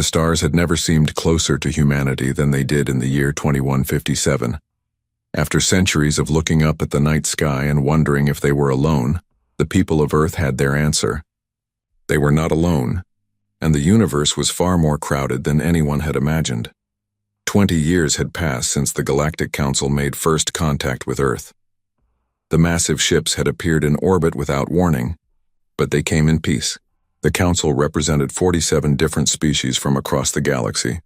The stars had never seemed closer to humanity than they did in the year 2157. After centuries of looking up at the night sky and wondering if they were alone, the people of Earth had their answer. They were not alone, and the universe was far more crowded than anyone had imagined. 20 years had passed since the Galactic Council made first contact with Earth. The massive ships had appeared in orbit without warning, but they came in peace. The Council represented 47 different species from across the galaxy,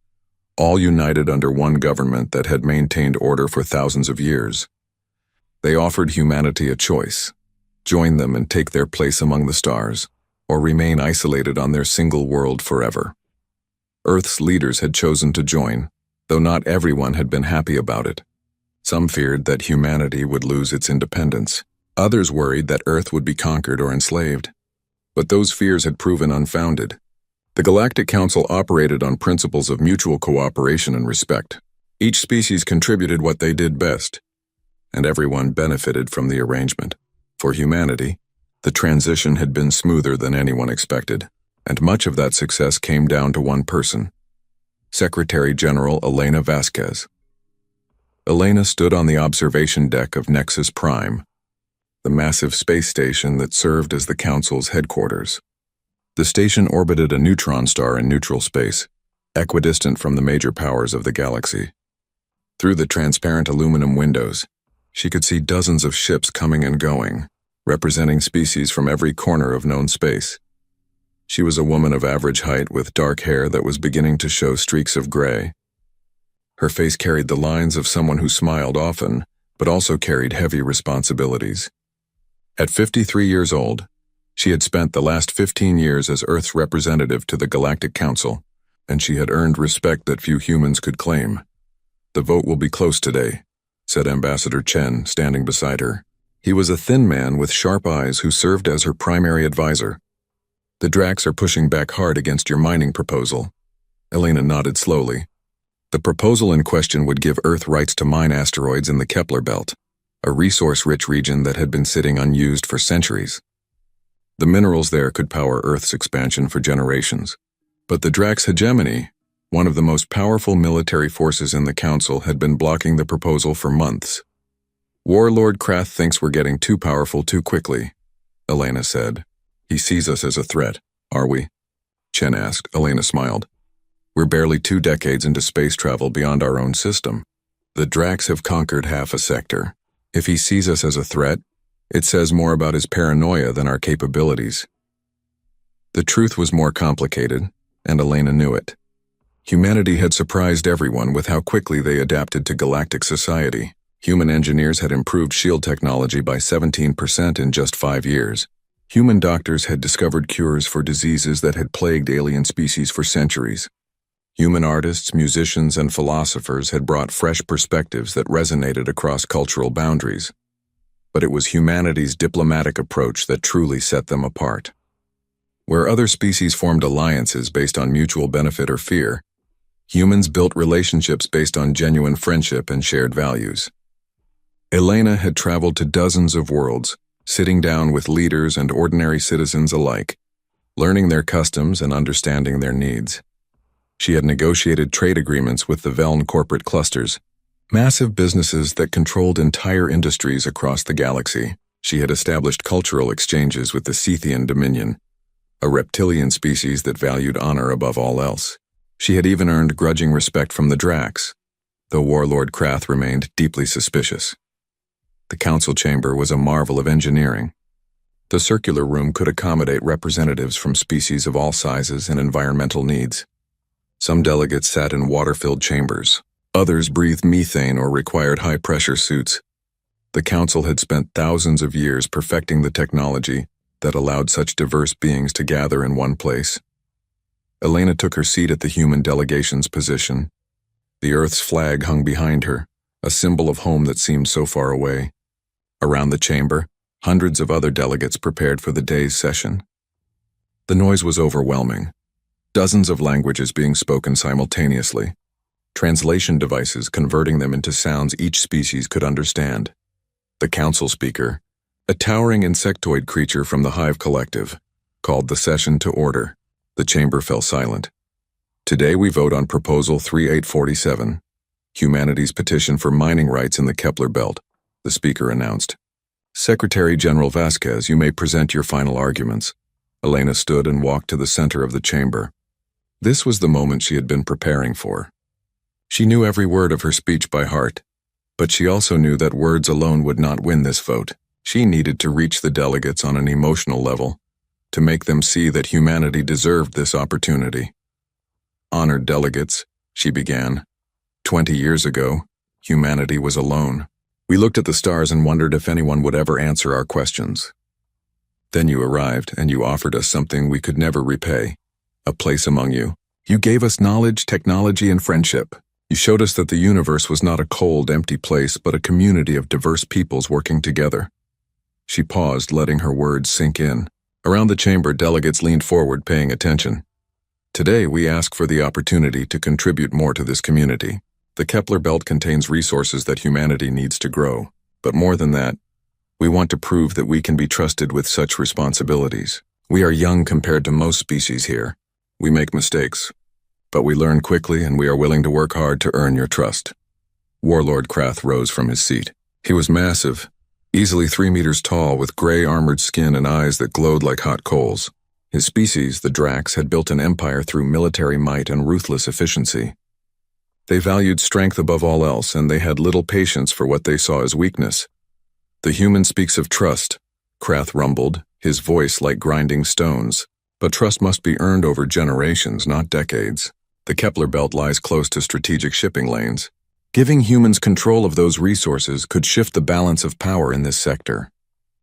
all united under one government that had maintained order for thousands of years. They offered humanity a choice: join them and take their place among the stars, or remain isolated on their single world forever. Earth's leaders had chosen to join, though not everyone had been happy about it. Some feared that humanity would lose its independence. Others worried that Earth would be conquered or enslaved. But those fears had proven unfounded. The Galactic Council operated on principles of mutual cooperation and respect. Each species contributed what they did best, and everyone benefited from the arrangement. For humanity, the transition had been smoother than anyone expected, and much of that success came down to one person: Secretary General Elena Vasquez. Elena stood on the observation deck of Nexus Prime, the massive space station that served as the Council's headquarters. The station orbited a neutron star in neutral space, equidistant from the major powers of the galaxy. Through the transparent aluminum windows, she could see dozens of ships coming and going, representing species from every corner of known space. She was a woman of average height with dark hair that was beginning to show streaks of gray. Her face carried the lines of someone who smiled often, but also carried heavy responsibilities. At 53 years old, she had spent the last 15 years as Earth's representative to the Galactic Council, and she had earned respect that few humans could claim. "The vote will be close today," said Ambassador Chen, standing beside her. He was a thin man with sharp eyes who served as her primary advisor. "The Dracs are pushing back hard against your mining proposal." Elena nodded slowly. The proposal in question would give Earth rights to mine asteroids in the Kepler Belt, a resource-rich region that had been sitting unused for centuries. The minerals there could power Earth's expansion for generations. But the Drax hegemony, one of the most powerful military forces in the Council, had been blocking the proposal for months. "Warlord Krath thinks we're getting too powerful too quickly," Elena said. "He sees us as a threat, are we?" Chen asked. Elena smiled. "We're barely 2 decades into space travel beyond our own system. The Drax have conquered half a sector. If he sees us as a threat, it says more about his paranoia than our capabilities." The truth was more complicated, and Elena knew it. Humanity had surprised everyone with how quickly they adapted to galactic society. Human engineers had improved shield technology by 17% in just 5 years. Human doctors had discovered cures for diseases that had plagued alien species for centuries. Human artists, musicians, and philosophers had brought fresh perspectives that resonated across cultural boundaries. But it was humanity's diplomatic approach that truly set them apart. Where other species formed alliances based on mutual benefit or fear, humans built relationships based on genuine friendship and shared values. Elena had traveled to dozens of worlds, sitting down with leaders and ordinary citizens alike, learning their customs and understanding their needs. She had negotiated trade agreements with the Veln corporate clusters, massive businesses that controlled entire industries across the galaxy. She had established cultural exchanges with the Sethian Dominion, a reptilian species that valued honor above all else. She had even earned grudging respect from the Drax, though Warlord Krath remained deeply suspicious. The council chamber was a marvel of engineering. The circular room could accommodate representatives from species of all sizes and environmental needs. Some delegates sat in water-filled chambers. Others breathed methane or required high-pressure suits. The council had spent thousands of years perfecting the technology that allowed such diverse beings to gather in one place. Elena took her seat at the human delegation's position. The Earth's flag hung behind her, a symbol of home that seemed so far away. Around the chamber, hundreds of other delegates prepared for the day's session. The noise was overwhelming. Dozens of languages being spoken simultaneously. Translation devices converting them into sounds each species could understand. The council speaker, a towering insectoid creature from the Hive Collective, called the session to order. The chamber fell silent. Today we vote on Proposal 3847, Humanity's Petition for Mining Rights in the Kepler Belt, the Speaker announced. Secretary General Vasquez, you may present your final arguments. Elena stood and walked to the center of the chamber. This was the moment she had been preparing for. She knew every word of her speech by heart, but she also knew that words alone would not win this vote. She needed to reach the delegates on an emotional level, to make them see that humanity deserved this opportunity. Honored delegates, she began. 20 years ago, humanity was alone. We looked at the stars and wondered if anyone would ever answer our questions. Then you arrived, and you offered us something we could never repay, a place among you. You gave us knowledge, technology, and friendship. You showed us that the universe was not a cold, empty place, but a community of diverse peoples working together. She paused, letting her words sink in. Around the chamber, delegates leaned forward, paying attention. Today, we ask for the opportunity to contribute more to this community. The Kepler Belt contains resources that humanity needs to grow. But more than that, we want to prove that we can be trusted with such responsibilities. We are young compared to most species here. We make mistakes, but we learn quickly and we are willing to work hard to earn your trust. Warlord Krath rose from his seat. He was massive, easily 3 meters tall, with gray armored skin and eyes that glowed like hot coals. His species, the Dracs, had built an empire through military might and ruthless efficiency. They valued strength above all else, and they had little patience for what they saw as weakness. The human speaks of trust, Krath rumbled, his voice like grinding stones. But trust must be earned over generations, not decades. The Kepler Belt lies close to strategic shipping lanes. Giving humans control of those resources could shift the balance of power in this sector.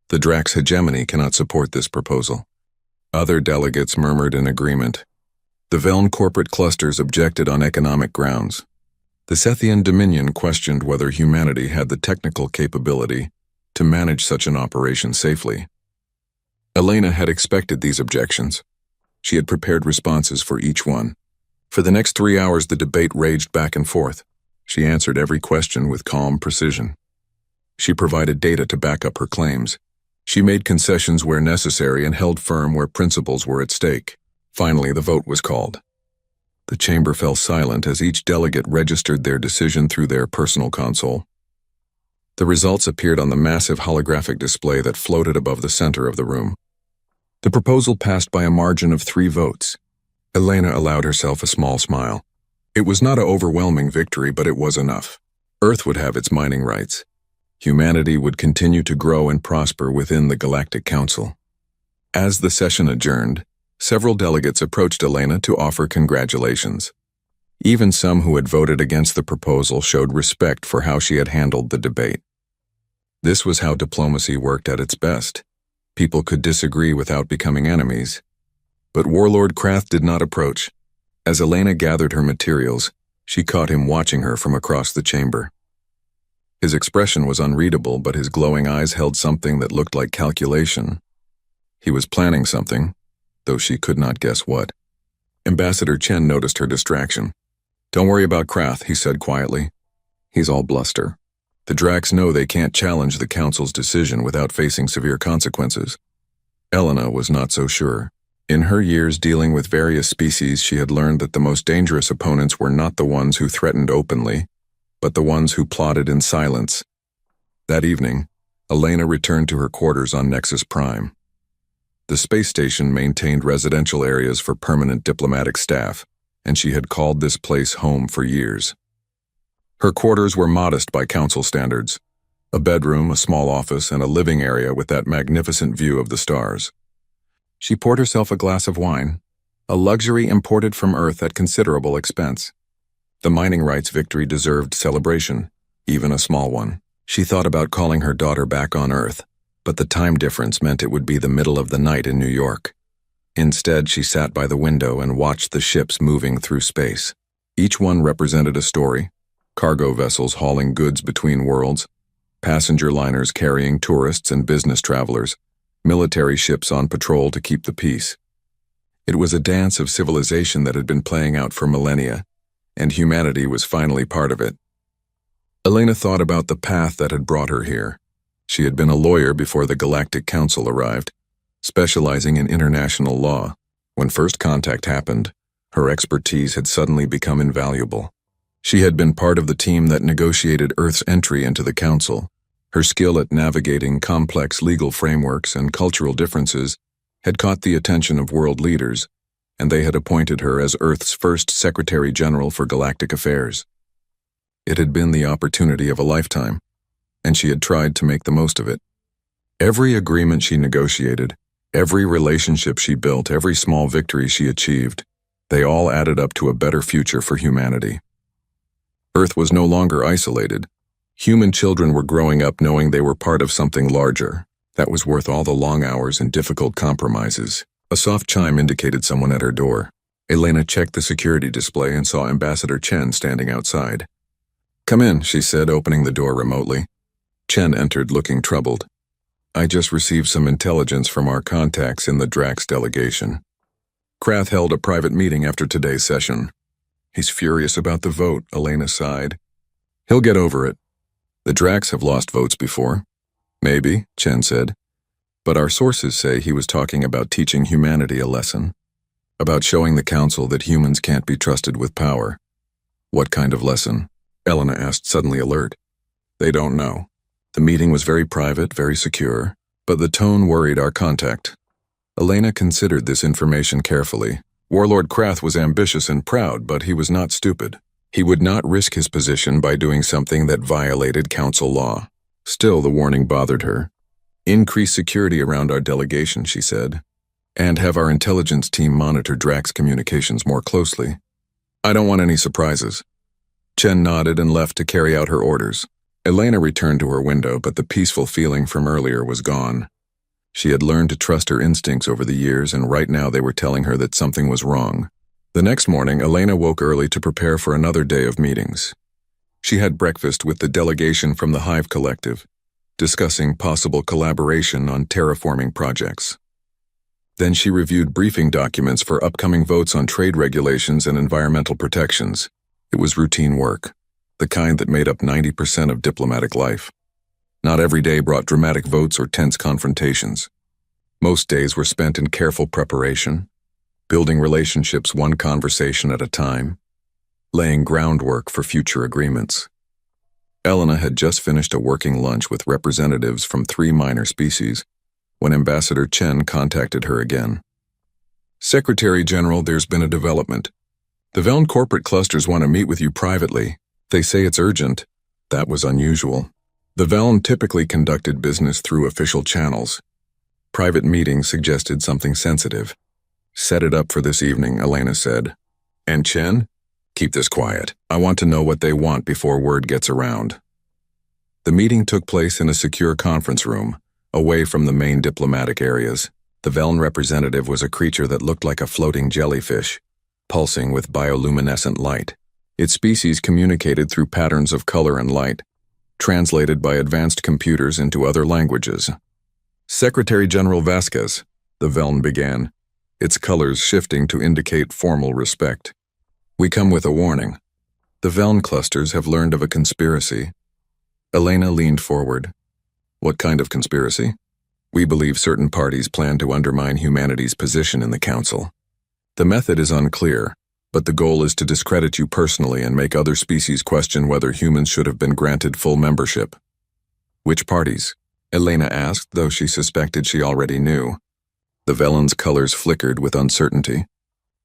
The Dracs' hegemony cannot support this proposal. Other delegates murmured in agreement. The Veln corporate clusters objected on economic grounds. The Sethian Dominion questioned whether humanity had the technical capability to manage such an operation safely. Elena had expected these objections. She had prepared responses for each one. For the next 3 hours, the debate raged back and forth. She answered every question with calm precision. She provided data to back up her claims. She made concessions where necessary and held firm where principles were at stake. Finally, the vote was called. The chamber fell silent as each delegate registered their decision through their personal console. The results appeared on the massive holographic display that floated above the center of the room. The proposal passed by a margin of 3 votes. Elena allowed herself a small smile. It was not an overwhelming victory, but it was enough. Earth would have its mining rights. Humanity would continue to grow and prosper within the Galactic Council. As the session adjourned, several delegates approached Elena to offer congratulations. Even some who had voted against the proposal showed respect for how she had handled the debate. This was how diplomacy worked at its best. People could disagree without becoming enemies. But Warlord Krath did not approach. As Elena gathered her materials, she caught him watching her from across the chamber. His expression was unreadable, but his glowing eyes held something that looked like calculation. He was planning something, though she could not guess what. Ambassador Chen noticed her distraction. "Don't worry about Krath," he said quietly. "He's all bluster. The Dracs know they can't challenge the Council's decision without facing severe consequences." Elena was not so sure. In her years dealing with various species, she had learned that the most dangerous opponents were not the ones who threatened openly, but the ones who plotted in silence. That evening, Elena returned to her quarters on Nexus Prime. The space station maintained residential areas for permanent diplomatic staff, and she had called this place home for years. Her quarters were modest by Council standards: a bedroom, a small office, and a living area with that magnificent view of the stars. She poured herself a glass of wine, a luxury imported from Earth at considerable expense. The mining rights victory deserved celebration, even a small one. She thought about calling her daughter back on Earth, but the time difference meant it would be the middle of the night in New York. Instead, she sat by the window and watched the ships moving through space. Each one represented a story: cargo vessels hauling goods between worlds, passenger liners carrying tourists and business travelers, military ships on patrol to keep the peace. It was a dance of civilization that had been playing out for millennia, and humanity was finally part of it. Elena thought about the path that had brought her here. She had been a lawyer before the Galactic Council arrived, specializing in international law. When first contact happened, Her expertise had suddenly become invaluable. She had been part of the team that negotiated Earth's entry into the Council. Her skill at navigating complex legal frameworks and cultural differences had caught the attention of world leaders, and they had appointed her as Earth's first Secretary General for Galactic Affairs. It had been the opportunity of a lifetime, and she had tried to make the most of it. Every agreement she negotiated, every relationship she built, every small victory she achieved, they all added up to a better future for humanity. Earth was no longer isolated. Human children were growing up knowing they were part of something larger that was worth all the long hours and difficult compromises. A soft chime indicated someone at her door. Elena checked the security display and saw Ambassador Chen standing outside. "Come in," she said, opening the door remotely. Chen entered, looking troubled. "I just received some intelligence from our contacts in the Drax delegation. Krath held a private meeting after today's session. He's furious about the vote," Elena sighed. "He'll get over it. The Drax have lost votes before." "Maybe," Chen said. "But our sources say he was talking about teaching humanity a lesson. About showing the Council that humans can't be trusted with power." "What kind of lesson?" Elena asked, suddenly alert. "They don't know. The meeting was very private, very secure, but the tone worried our contact." Elena considered this information carefully. Warlord Krath was ambitious and proud, but he was not stupid. He would not risk his position by doing something that violated Council law. Still, the warning bothered her. "Increase security around our delegation," she said, "and have our intelligence team monitor Drax communications more closely. I don't want any surprises." Chen nodded and left to carry out her orders. Elena returned to her window, but the peaceful feeling from earlier was gone. She had learned to trust her instincts over the years, and right now they were telling her that something was wrong. The next morning, Elena woke early to prepare for another day of meetings. She had breakfast with the delegation from the Hive Collective, discussing possible collaboration on terraforming projects. Then she reviewed briefing documents for upcoming votes on trade regulations and environmental protections. It was routine work, the kind that made up 90% of diplomatic life. Not every day brought dramatic votes or tense confrontations. Most days were spent in careful preparation, building relationships one conversation at a time, laying groundwork for future agreements. Elena had just finished a working lunch with representatives from 3 minor species when Ambassador Chen contacted her again. "Secretary General, there's been a development. The Veln corporate clusters want to meet with you privately. They say it's urgent." That was unusual. The Veln typically conducted business through official channels. Private meetings suggested something sensitive. "Set it up for this evening," Elena said. "And Chen? Keep this quiet. I want to know what they want before word gets around." The meeting took place in a secure conference room, away from the main diplomatic areas. The Veln representative was a creature that looked like a floating jellyfish, pulsing with bioluminescent light. Its species communicated through patterns of color and light, translated by advanced computers into other languages. "Secretary General Vasquez," the Veln began, its colors shifting to indicate formal respect. "We come with a warning. The Veln clusters have learned of a conspiracy." Elena leaned forward. "What kind of conspiracy?" "We believe certain parties plan to undermine humanity's position in the Council. The method is unclear, but the goal is to discredit you personally and make other species question whether humans should have been granted full membership." "Which parties?" Elena asked, though she suspected she already knew. The Veln's colors flickered with uncertainty.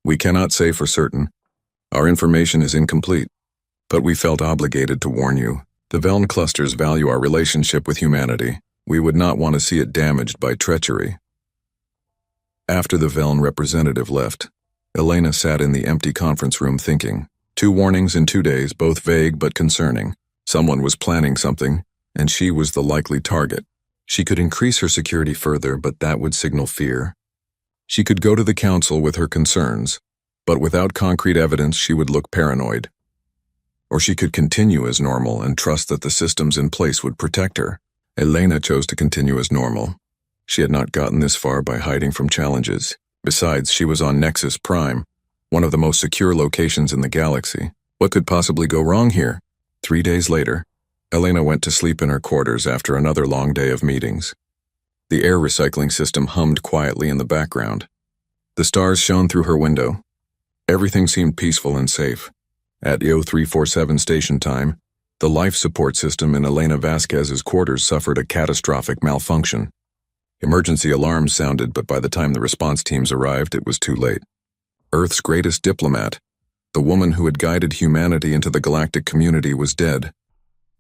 "We cannot say for certain. Our information is incomplete, but we felt obligated to warn you. The Veln clusters value our relationship with humanity. We would not want to see it damaged by treachery." After the Veln representative left, Elena sat in the empty conference room thinking. 2 warnings in 2 days, both vague but concerning. Someone was planning something, and she was the likely target. She could increase her security further, but that would signal fear. She could go to the Council with her concerns, but without concrete evidence she would look paranoid. Or she could continue as normal and trust that the systems in place would protect her. Elena chose to continue as normal. She had not gotten this far by hiding from challenges. Besides, she was on Nexus Prime, one of the most secure locations in the galaxy. What could possibly go wrong here? 3 days later, Elena went to sleep in her quarters after another long day of meetings. The air recycling system hummed quietly in the background. The stars shone through her window. Everything seemed peaceful and safe. At EO347 station time, the life support system in Elena Vasquez's quarters suffered a catastrophic malfunction. Emergency alarms sounded, but by the time the response teams arrived, it was too late. Earth's greatest diplomat, the woman who had guided humanity into the galactic community, was dead.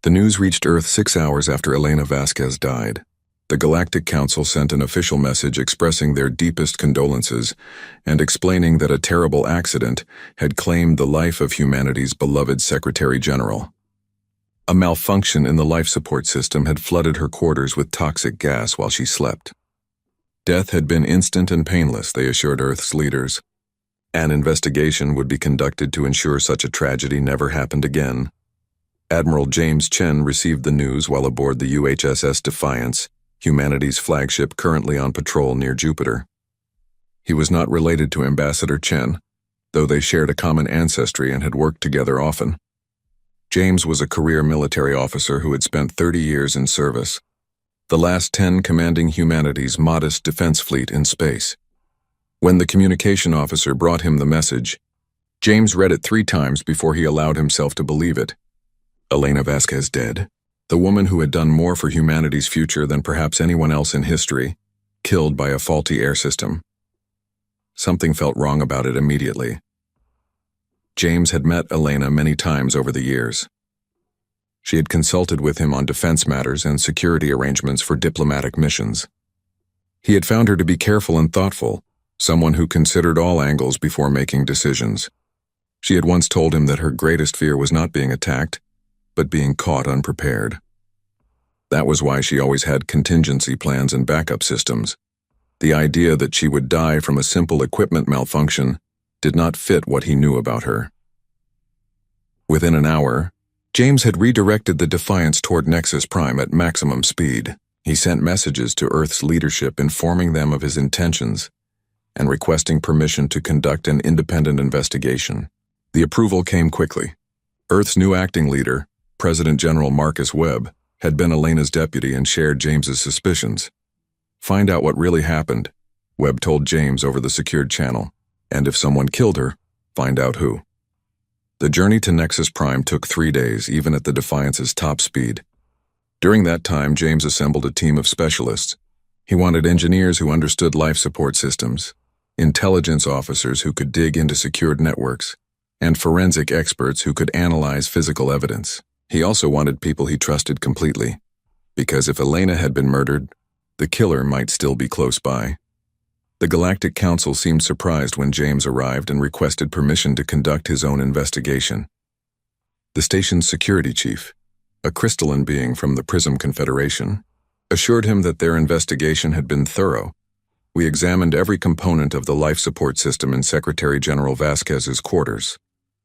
The news reached Earth 6 hours after Elena Vasquez died. The Galactic Council sent an official message expressing their deepest condolences and explaining that a terrible accident had claimed the life of humanity's beloved Secretary General. A malfunction in the life support system had flooded her quarters with toxic gas while she slept. Death had been instant and painless, they assured Earth's leaders. An investigation would be conducted to ensure such a tragedy never happened again. Admiral James Chen received the news while aboard the UHSS Defiance, humanity's flagship currently on patrol near Jupiter. He was not related to Ambassador Chen, though they shared a common ancestry and had worked together often. James was a career military officer who had spent 30 years in service, the last 10 commanding humanity's modest defense fleet in space. When the communication officer brought him the message, James read it 3 times before he allowed himself to believe it. Elena Vasquez dead, the woman who had done more for humanity's future than perhaps anyone else in history, killed by a faulty air system. Something felt wrong about it immediately. James had met Elena many times over the years. She had consulted with him on defense matters and security arrangements for diplomatic missions. He had found her to be careful and thoughtful, someone who considered all angles before making decisions. She had once told him that her greatest fear was not being attacked, but being caught unprepared. That was why she always had contingency plans and backup systems. The idea that she would die from a simple equipment malfunction did not fit what he knew about her. Within an hour, James had redirected the Defiance toward Nexus Prime at maximum speed. He sent messages to Earth's leadership informing them of his intentions and requesting permission to conduct an independent investigation. The approval came quickly. Earth's new acting leader, President General Marcus Webb, had been Elena's deputy and shared James's suspicions. Find out what really happened, Webb told James over the secured channel. And if someone killed her, find out who. The journey to Nexus Prime took 3 days, even at the Defiance's top speed. During that time, James assembled a team of specialists. He wanted engineers who understood life support systems, intelligence officers who could dig into secured networks, and forensic experts who could analyze physical evidence. He also wanted people he trusted completely, because if Elena had been murdered, the killer might still be close by. The Galactic Council seemed surprised when James arrived and requested permission to conduct his own investigation. The station's security chief, a crystalline being from the Prism Confederation, assured him that their investigation had been thorough. We examined every component of the life support system in Secretary General Vasquez's quarters,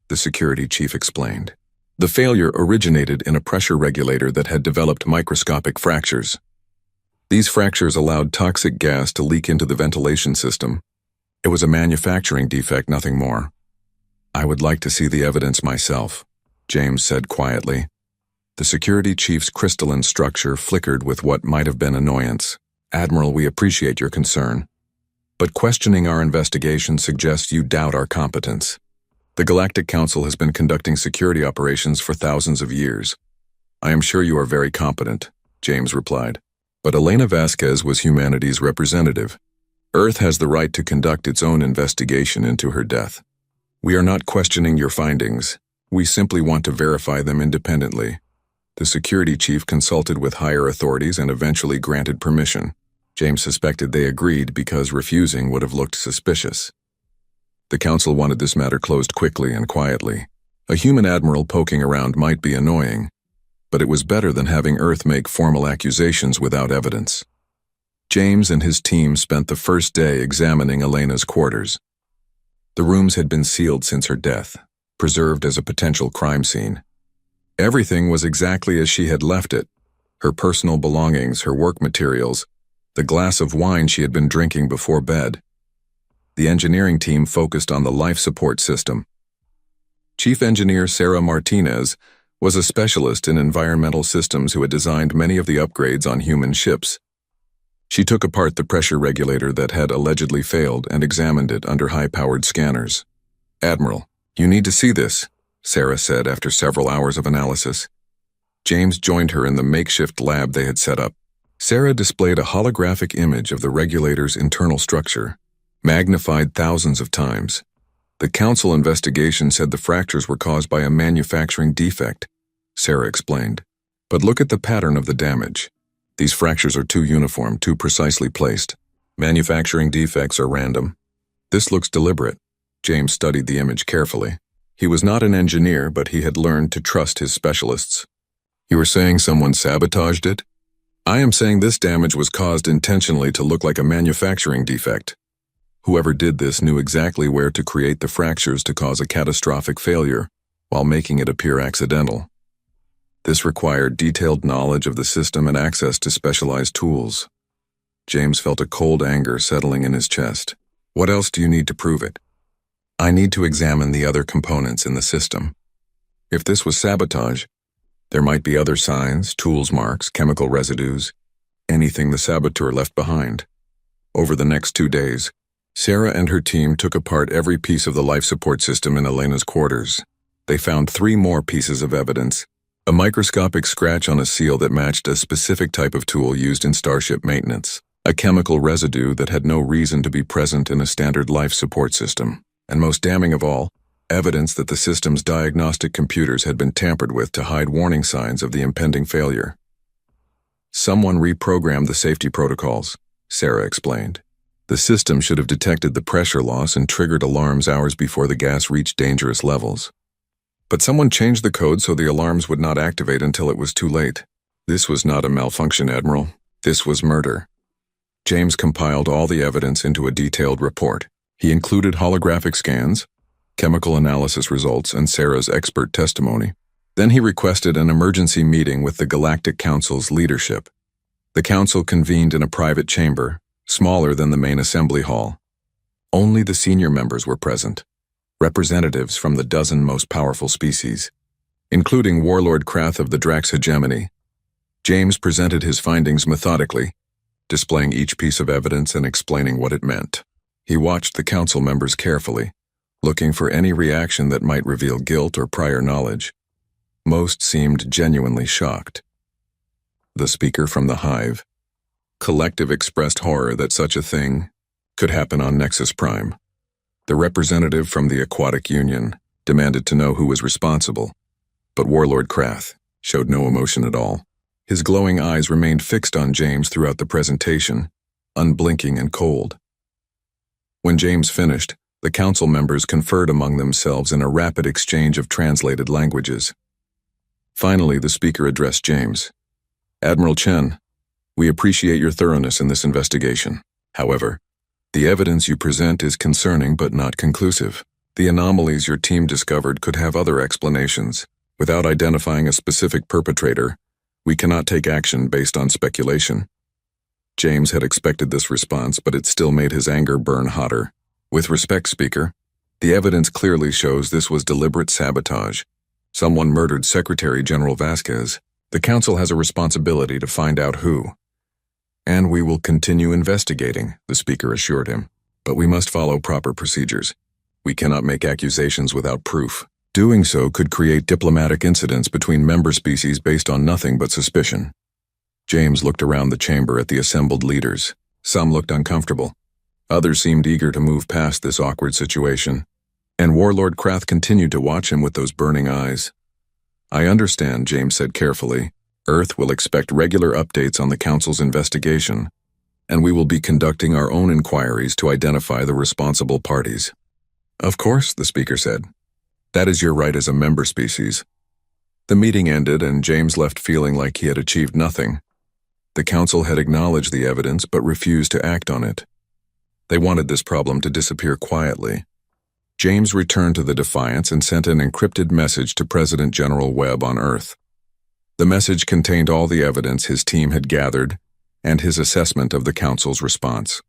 the security chief explained. The failure originated in a pressure regulator that had developed microscopic fractures. These fractures allowed toxic gas to leak into the ventilation system. It was a manufacturing defect, nothing more. I would like to see the evidence myself, James said quietly. The security chief's crystalline structure flickered with what might have been annoyance. Admiral, we appreciate your concern, but questioning our investigation suggests you doubt our competence. The Galactic Council has been conducting security operations for thousands of years. I am sure you are very competent, James replied. But Elena Vasquez was humanity's representative. Earth has the right to conduct its own investigation into her death. We are not questioning your findings. We simply want to verify them independently. The security chief consulted with higher authorities and eventually granted permission. James suspected they agreed because refusing would have looked suspicious. The council wanted this matter closed quickly and quietly. A human admiral poking around might be annoying, but it was better than having Earth make formal accusations without evidence. James and his team spent the first day examining Elena's quarters. The rooms had been sealed since her death, preserved as a potential crime scene. Everything was exactly as she had left it: her personal belongings, her work materials, the glass of wine she had been drinking before bed. The engineering team focused on the life support system. Chief Engineer Sarah Martinez was a specialist in environmental systems who had designed many of the upgrades on human ships. She took apart the pressure regulator that had allegedly failed and examined it under high-powered scanners. "Admiral, you need to see this," Sarah said after several hours of analysis. James joined her in the makeshift lab they had set up. Sarah displayed a holographic image of the regulator's internal structure, magnified thousands of times. The council investigation said the fractures were caused by a manufacturing defect, Sarah explained. But look at the pattern of the damage. These fractures are too uniform, too precisely placed. Manufacturing defects are random. This looks deliberate. James studied the image carefully. He was not an engineer, but he had learned to trust his specialists. "You were saying someone sabotaged it?" "I am saying this damage was caused intentionally to look like a manufacturing defect. Whoever did this knew exactly where to create the fractures to cause a catastrophic failure, while making it appear accidental. This required detailed knowledge of the system and access to specialized tools." James felt a cold anger settling in his chest. "What else do you need to prove it?" "I need to examine the other components in the system. If this was sabotage, there might be other signs, tools marks, chemical residues, anything the saboteur left behind." Over the next 2 days, Sarah and her team took apart every piece of the life support system in Elena's quarters. They found 3 more pieces of evidence: a microscopic scratch on a seal that matched a specific type of tool used in starship maintenance, a chemical residue that had no reason to be present in a standard life support system, and most damning of all, evidence that the system's diagnostic computers had been tampered with to hide warning signs of the impending failure. "Someone reprogrammed the safety protocols," Sarah explained. "The system should have detected the pressure loss and triggered alarms hours before the gas reached dangerous levels. But someone changed the code so the alarms would not activate until it was too late. This was not a malfunction, Admiral. This was murder." James compiled all the evidence into a detailed report. He included holographic scans, chemical analysis results, and Sarah's expert testimony. Then he requested an emergency meeting with the Galactic Council's leadership. The council convened in a private chamber, smaller than the main assembly hall. Only the senior members were present, representatives from the 12 most powerful species, including Warlord Krath of the Drax hegemony. James presented his findings methodically, displaying each piece of evidence and explaining what it meant. He watched the council members carefully, looking for any reaction that might reveal guilt or prior knowledge. Most seemed genuinely shocked. The speaker from the Hive Collective expressed horror that such a thing could happen on Nexus Prime. The representative from the Aquatic Union demanded to know who was responsible, but Warlord Krath showed no emotion at all. His glowing eyes remained fixed on James throughout the presentation, unblinking and cold. When James finished, the council members conferred among themselves in a rapid exchange of translated languages. Finally, the speaker addressed James. "Admiral Chen, we appreciate your thoroughness in this investigation. However, the evidence you present is concerning but not conclusive. The anomalies your team discovered could have other explanations. Without identifying a specific perpetrator, we cannot take action based on speculation." James had expected this response, but it still made his anger burn hotter. "With respect, Speaker, the evidence clearly shows this was deliberate sabotage. Someone murdered Secretary General Vasquez. The Council has a responsibility to find out who. And we will continue investigating," the Speaker assured him. "But we must follow proper procedures. We cannot make accusations without proof. Doing so could create diplomatic incidents between member species based on nothing but suspicion." James looked around the chamber at the assembled leaders. Some looked uncomfortable. Others seemed eager to move past this awkward situation. And Warlord Krath continued to watch him with those burning eyes. "I understand," James said carefully. "Earth will expect regular updates on the Council's investigation, and we will be conducting our own inquiries to identify the responsible parties." "Of course," the speaker said. "That is your right as a member species." The meeting ended, and James left feeling like he had achieved nothing. The Council had acknowledged the evidence but refused to act on it. They wanted this problem to disappear quietly. James returned to the Defiance and sent an encrypted message to President General Webb on Earth. The message contained all the evidence his team had gathered and his assessment of the Council's response.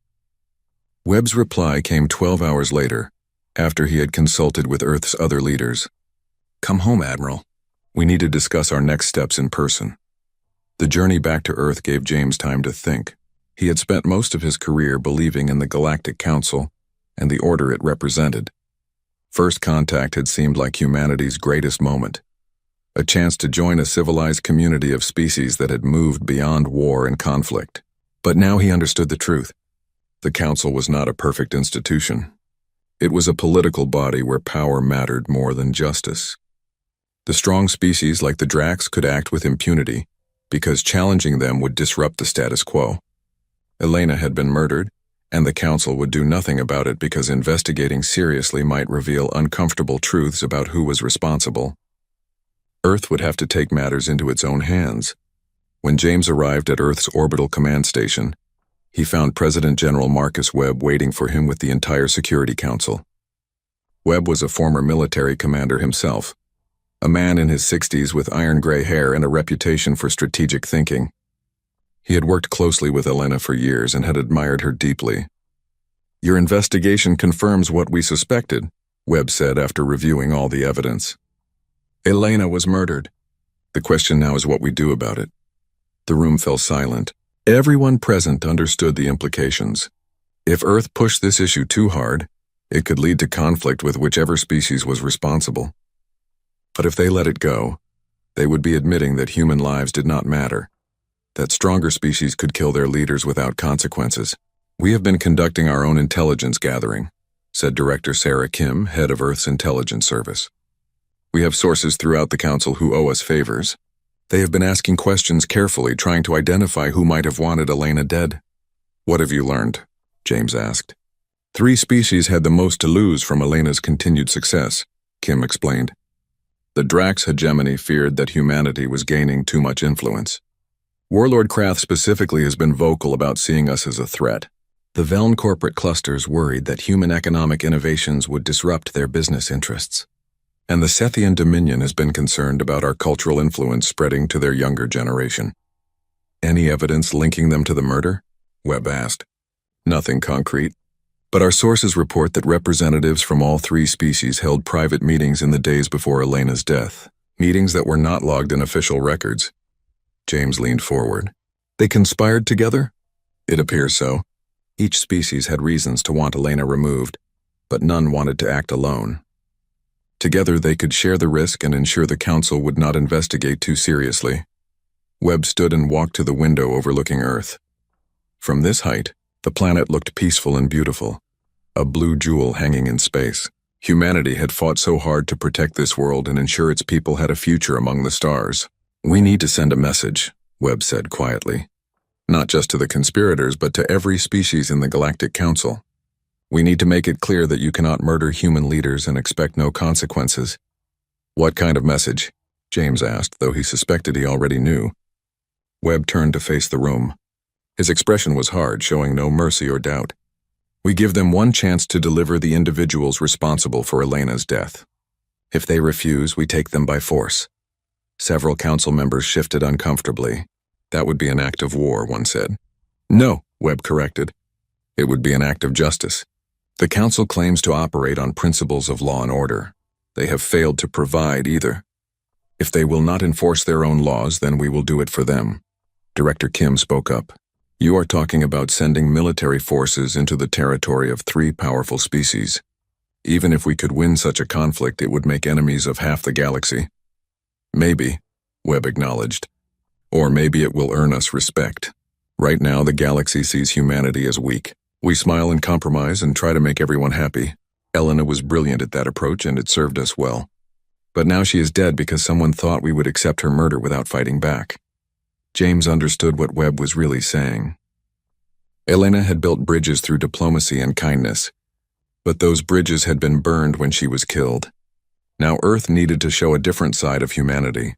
Webb's reply came 12 hours later, after he had consulted with Earth's other leaders. "Come home, Admiral. We need to discuss our next steps in person." The journey back to Earth gave James time to think. He had spent most of his career believing in the Galactic Council and the order it represented. First contact had seemed like humanity's greatest moment, a chance to join a civilized community of species that had moved beyond war and conflict. But now he understood the truth. The Council was not a perfect institution. It was a political body where power mattered more than justice. The strong species like the Dracs could act with impunity because challenging them would disrupt the status quo. Elena had been murdered, and the Council would do nothing about it because investigating seriously might reveal uncomfortable truths about who was responsible. Earth would have to take matters into its own hands. When James arrived at Earth's orbital command station, he found President General Marcus Webb waiting for him with the entire Security Council. Webb was a former military commander himself, a man in his 60s with iron-gray hair and a reputation for strategic thinking. He had worked closely with Elena for years and had admired her deeply. "Your investigation confirms what we suspected," Webb said after reviewing all the evidence. "Elena was murdered. The question now is what we do about it." The room fell silent. Everyone present understood the implications. If Earth pushed this issue too hard, it could lead to conflict with whichever species was responsible. But if they let it go, they would be admitting that human lives did not matter, that stronger species could kill their leaders without consequences. "We have been conducting our own intelligence gathering," said Director Sarah Kim, head of Earth's intelligence service. "We have sources throughout the Council who owe us favors. They have been asking questions carefully, trying to identify who might have wanted Elena dead." "What have you learned?" James asked. "3 species had the most to lose from Elena's continued success," Kim explained. The Drax hegemony feared that humanity was gaining too much influence. Warlord Krath specifically has been vocal about seeing us as a threat. The Veln corporate clusters worried that human economic innovations would disrupt their business interests. And the Sethian Dominion has been concerned about our cultural influence spreading to their younger generation. "Any evidence linking them to the murder?" Webb asked. "Nothing concrete. But our sources report that representatives from all 3 species held private meetings in the days before Elena's death, meetings that were not logged in official records." James leaned forward. "They conspired together?" "It appears so. Each species had reasons to want Elena removed, but none wanted to act alone. Together they could share the risk and ensure the Council would not investigate too seriously." Webb stood and walked to the window overlooking Earth. From this height, the planet looked peaceful and beautiful, a blue jewel hanging in space. Humanity had fought so hard to protect this world and ensure its people had a future among the stars. "We need to send a message," Webb said quietly. "Not just to the conspirators, but to every species in the Galactic Council. We need to make it clear that you cannot murder human leaders and expect no consequences." "What kind of message?" James asked, though he suspected he already knew. Webb turned to face the room. His expression was hard, showing no mercy or doubt. "We give them one chance to deliver the individuals responsible for Elena's death. If they refuse, we take them by force." Several council members shifted uncomfortably. "That would be an act of war," one said. "No," Webb corrected. "It would be an act of justice. The Council claims to operate on principles of law and order. They have failed to provide either. If they will not enforce their own laws, then we will do it for them." Director Kim spoke up. "You are talking about sending military forces into the territory of 3 powerful species. Even if we could win such a conflict, it would make enemies of half the galaxy." "Maybe," Webb acknowledged. "Or maybe it will earn us respect. Right now, the galaxy sees humanity as weak. We smile and compromise and try to make everyone happy. Elena was brilliant at that approach, and it served us well. But now she is dead because someone thought we would accept her murder without fighting back." James understood what Webb was really saying. Elena had built bridges through diplomacy and kindness, but those bridges had been burned when she was killed. Now Earth needed to show a different side of humanity,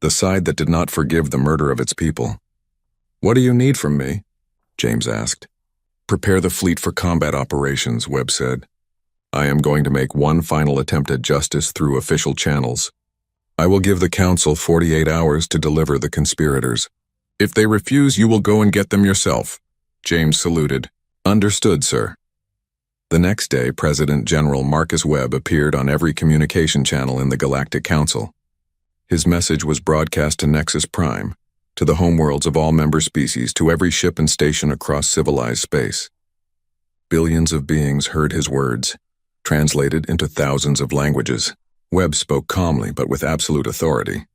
the side that did not forgive the murder of its people. "What do you need from me?" James asked. "Prepare the fleet for combat operations," Webb said. "I am going to make one final attempt at justice through official channels. I will give the Council 48 hours to deliver the conspirators. If they refuse, you will go and get them yourself." James saluted. "Understood, sir." The next day, President General Marcus Webb appeared on every communication channel in the Galactic Council. His message was broadcast to Nexus Prime, to the homeworlds of all member species, to every ship and station across civilized space. Billions of beings heard his words. translated into thousands of languages. Webb spoke calmly but with absolute authority.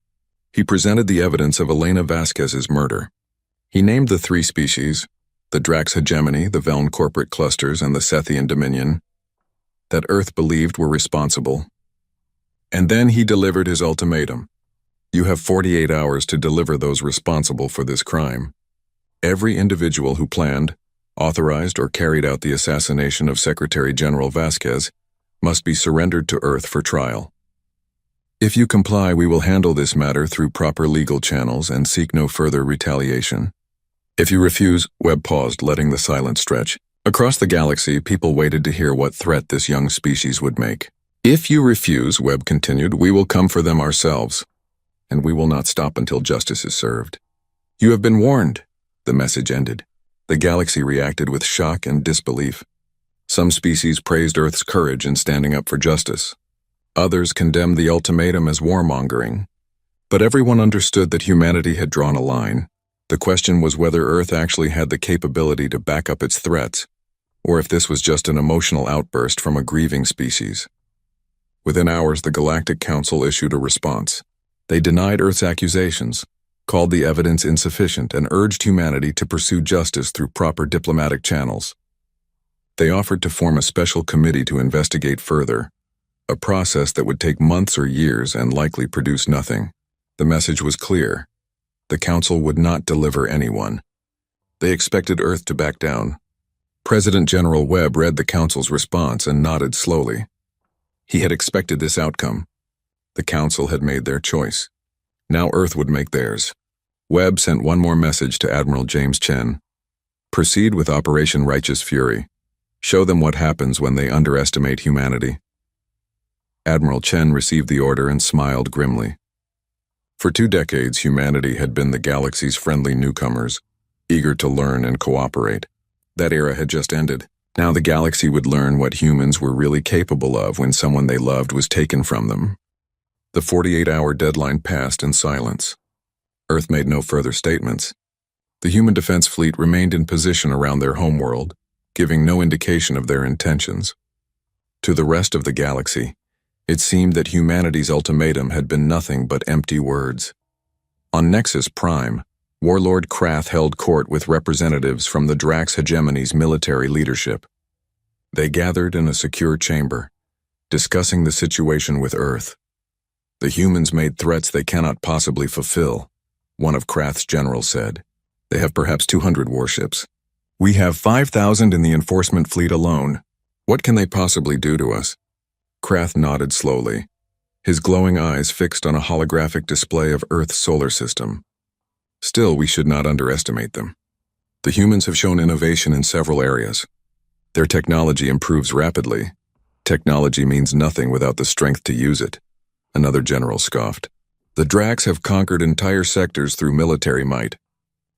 He presented the evidence of Elena Vasquez's murder. He named the three species, the Drax hegemony, the Veln corporate clusters, and the Sethian dominion, that Earth believed were responsible. And then he delivered his ultimatum. You have 48 hours to deliver those responsible for this crime. Every individual who planned, authorized, or carried out the assassination of Secretary General Vasquez must be surrendered to Earth for trial. If you comply, we will handle this matter through proper legal channels and seek no further retaliation. If you refuse, Webb paused, letting the silence stretch. Across the galaxy, people waited to hear what threat this young species would make. If you refuse, Webb continued, we will come for them ourselves, and we will not stop until justice is served. You have been warned, the message ended. The galaxy reacted with shock and disbelief. Some species praised Earth's courage in standing up for justice. Others condemned the ultimatum as warmongering. But everyone understood that humanity had drawn a line. The question was whether Earth actually had the capability to back up its threats, or if this was just an emotional outburst from a grieving species. Within hours, the Galactic Council issued a response. They denied Earth's accusations, called the evidence insufficient, and urged humanity to pursue justice through proper diplomatic channels. They offered to form a special committee to investigate further, a process that would take months or years and likely produce nothing. The message was clear. The Council would not deliver anyone. They expected Earth to back down. President General Webb read the Council's response and nodded slowly. He had expected this outcome. The Council had made their choice. Now Earth would make theirs. Webb sent one more message to Admiral James Chen. Proceed with Operation Righteous Fury. Show them what happens when they underestimate humanity. Admiral Chen received the order and smiled grimly. For 2 decades, humanity had been the galaxy's friendly newcomers, eager to learn and cooperate. That era had just ended. Now the galaxy would learn what humans were really capable of when someone they loved was taken from them. The 48-hour deadline passed in silence. Earth made no further statements. The human defense fleet remained in position around their homeworld, giving no indication of their intentions. To the rest of the galaxy, it seemed that humanity's ultimatum had been nothing but empty words. On Nexus Prime, Warlord Krath held court with representatives from the Drax hegemony's military leadership. They gathered in a secure chamber, discussing the situation with Earth. The humans made threats they cannot possibly fulfill, one of Krath's generals said. They have perhaps 200 warships. We have 5,000 in the enforcement fleet alone. What can they possibly do to us? Krath nodded slowly, his glowing eyes fixed on a holographic display of Earth's solar system. Still, we should not underestimate them. The humans have shown innovation in several areas. Their technology improves rapidly. Technology means nothing without the strength to use it, another general scoffed. The Drax have conquered entire sectors through military might.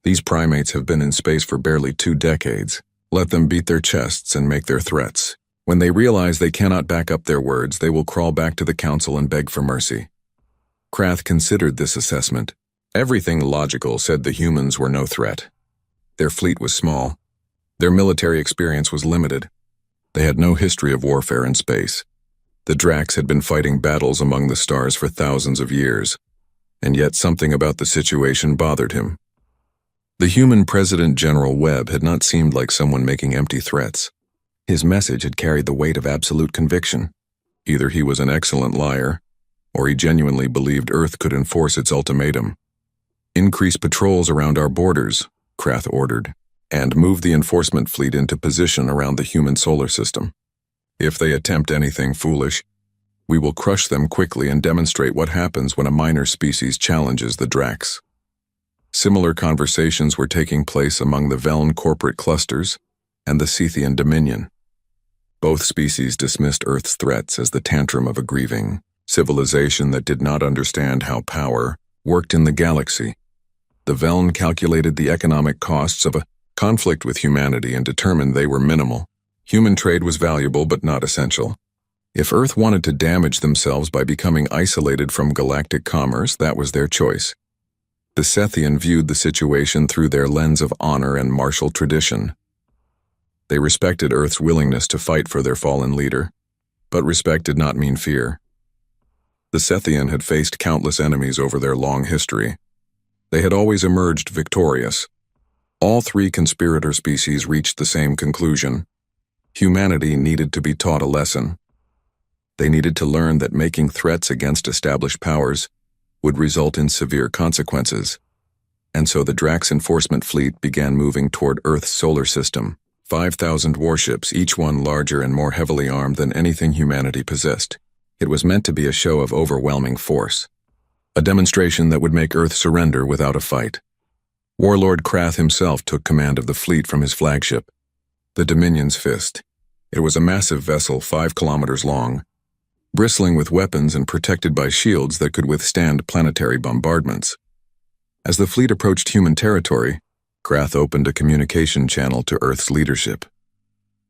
These primates have been in space for barely 2 decades. Let them beat their chests and make their threats. When they realize they cannot back up their words, they will crawl back to the Council and beg for mercy. Krath considered this assessment. Everything logical said the humans were no threat. Their fleet was small. Their military experience was limited. They had no history of warfare in space. The Drax had been fighting battles among the stars for thousands of years, and yet something about the situation bothered him. The human President General Webb had not seemed like someone making empty threats. His message had carried the weight of absolute conviction. Either he was an excellent liar, or he genuinely believed Earth could enforce its ultimatum. Increase patrols around our borders, Krath ordered, and move the enforcement fleet into position around the human solar system. If they attempt anything foolish, we will crush them quickly and demonstrate what happens when a minor species challenges the Drax. Similar conversations were taking place among the Veln corporate clusters and the Sethian dominion. Both species dismissed Earth's threats as the tantrum of a grieving civilization that did not understand how power worked in the galaxy. The Veln calculated the economic costs of a conflict with humanity and determined they were minimal. Human trade was valuable but not essential. If Earth wanted to damage themselves by becoming isolated from galactic commerce, that was their choice. The Sethian viewed the situation through their lens of honor and martial tradition. They respected Earth's willingness to fight for their fallen leader. But respect did not mean fear. The Sethian had faced countless enemies over their long history. They had always emerged victorious. All three conspirator species reached the same conclusion. Humanity needed to be taught a lesson. They needed to learn that making threats against established powers would result in severe consequences. And so the Drax enforcement fleet began moving toward Earth's solar system. 5,000 warships, each one larger and more heavily armed than anything humanity possessed. It was meant to be a show of overwhelming force. A demonstration that would make Earth surrender without a fight. Warlord Krath himself took command of the fleet from his flagship, the Dominion's Fist. It was a massive vessel 5 kilometers long, bristling with weapons and protected by shields that could withstand planetary bombardments. As the fleet approached human territory, Krath opened a communication channel to Earth's leadership.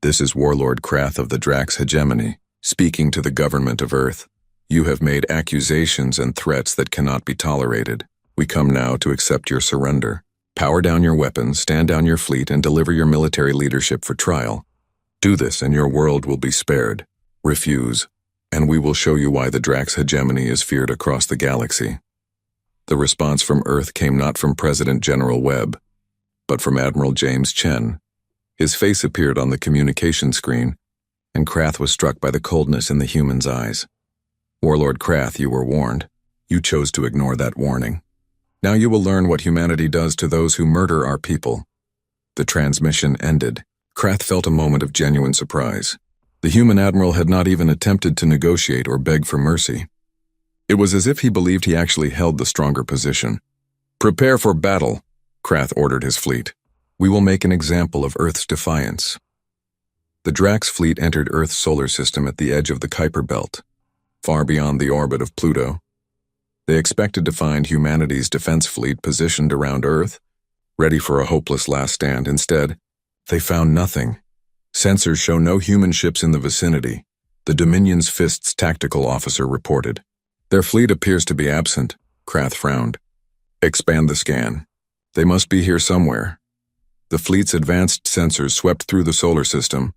"This is Warlord Krath of the Drax Hegemony, speaking to the government of Earth. You have made accusations and threats that cannot be tolerated. We come now to accept your surrender. Power down your weapons, stand down your fleet, and deliver your military leadership for trial. Do this and your world will be spared. Refuse, and we will show you why the Drax Hegemony is feared across the galaxy." The response from Earth came not from President General Webb, but from Admiral James Chen. His face appeared on the communication screen, and Krath was struck by the coldness in the human's eyes. "Warlord Krath, you were warned. You chose to ignore that warning. Now you will learn what humanity does to those who murder our people." The transmission ended. Krath felt a moment of genuine surprise. The human admiral had not even attempted to negotiate or beg for mercy. It was as if he believed he actually held the stronger position. "Prepare for battle," Krath ordered his fleet. "We will make an example of Earth's defiance." The Drax fleet entered Earth's solar system at the edge of the Kuiper Belt, far beyond the orbit of Pluto. They expected to find humanity's defense fleet positioned around Earth, ready for a hopeless last stand. Instead, they found nothing. Sensors show no human ships in the vicinity, the Dominion's Fist's tactical officer reported. "Their fleet appears to be absent," Krath frowned. "Expand the scan. They must be here somewhere." The fleet's advanced sensors swept through the solar system,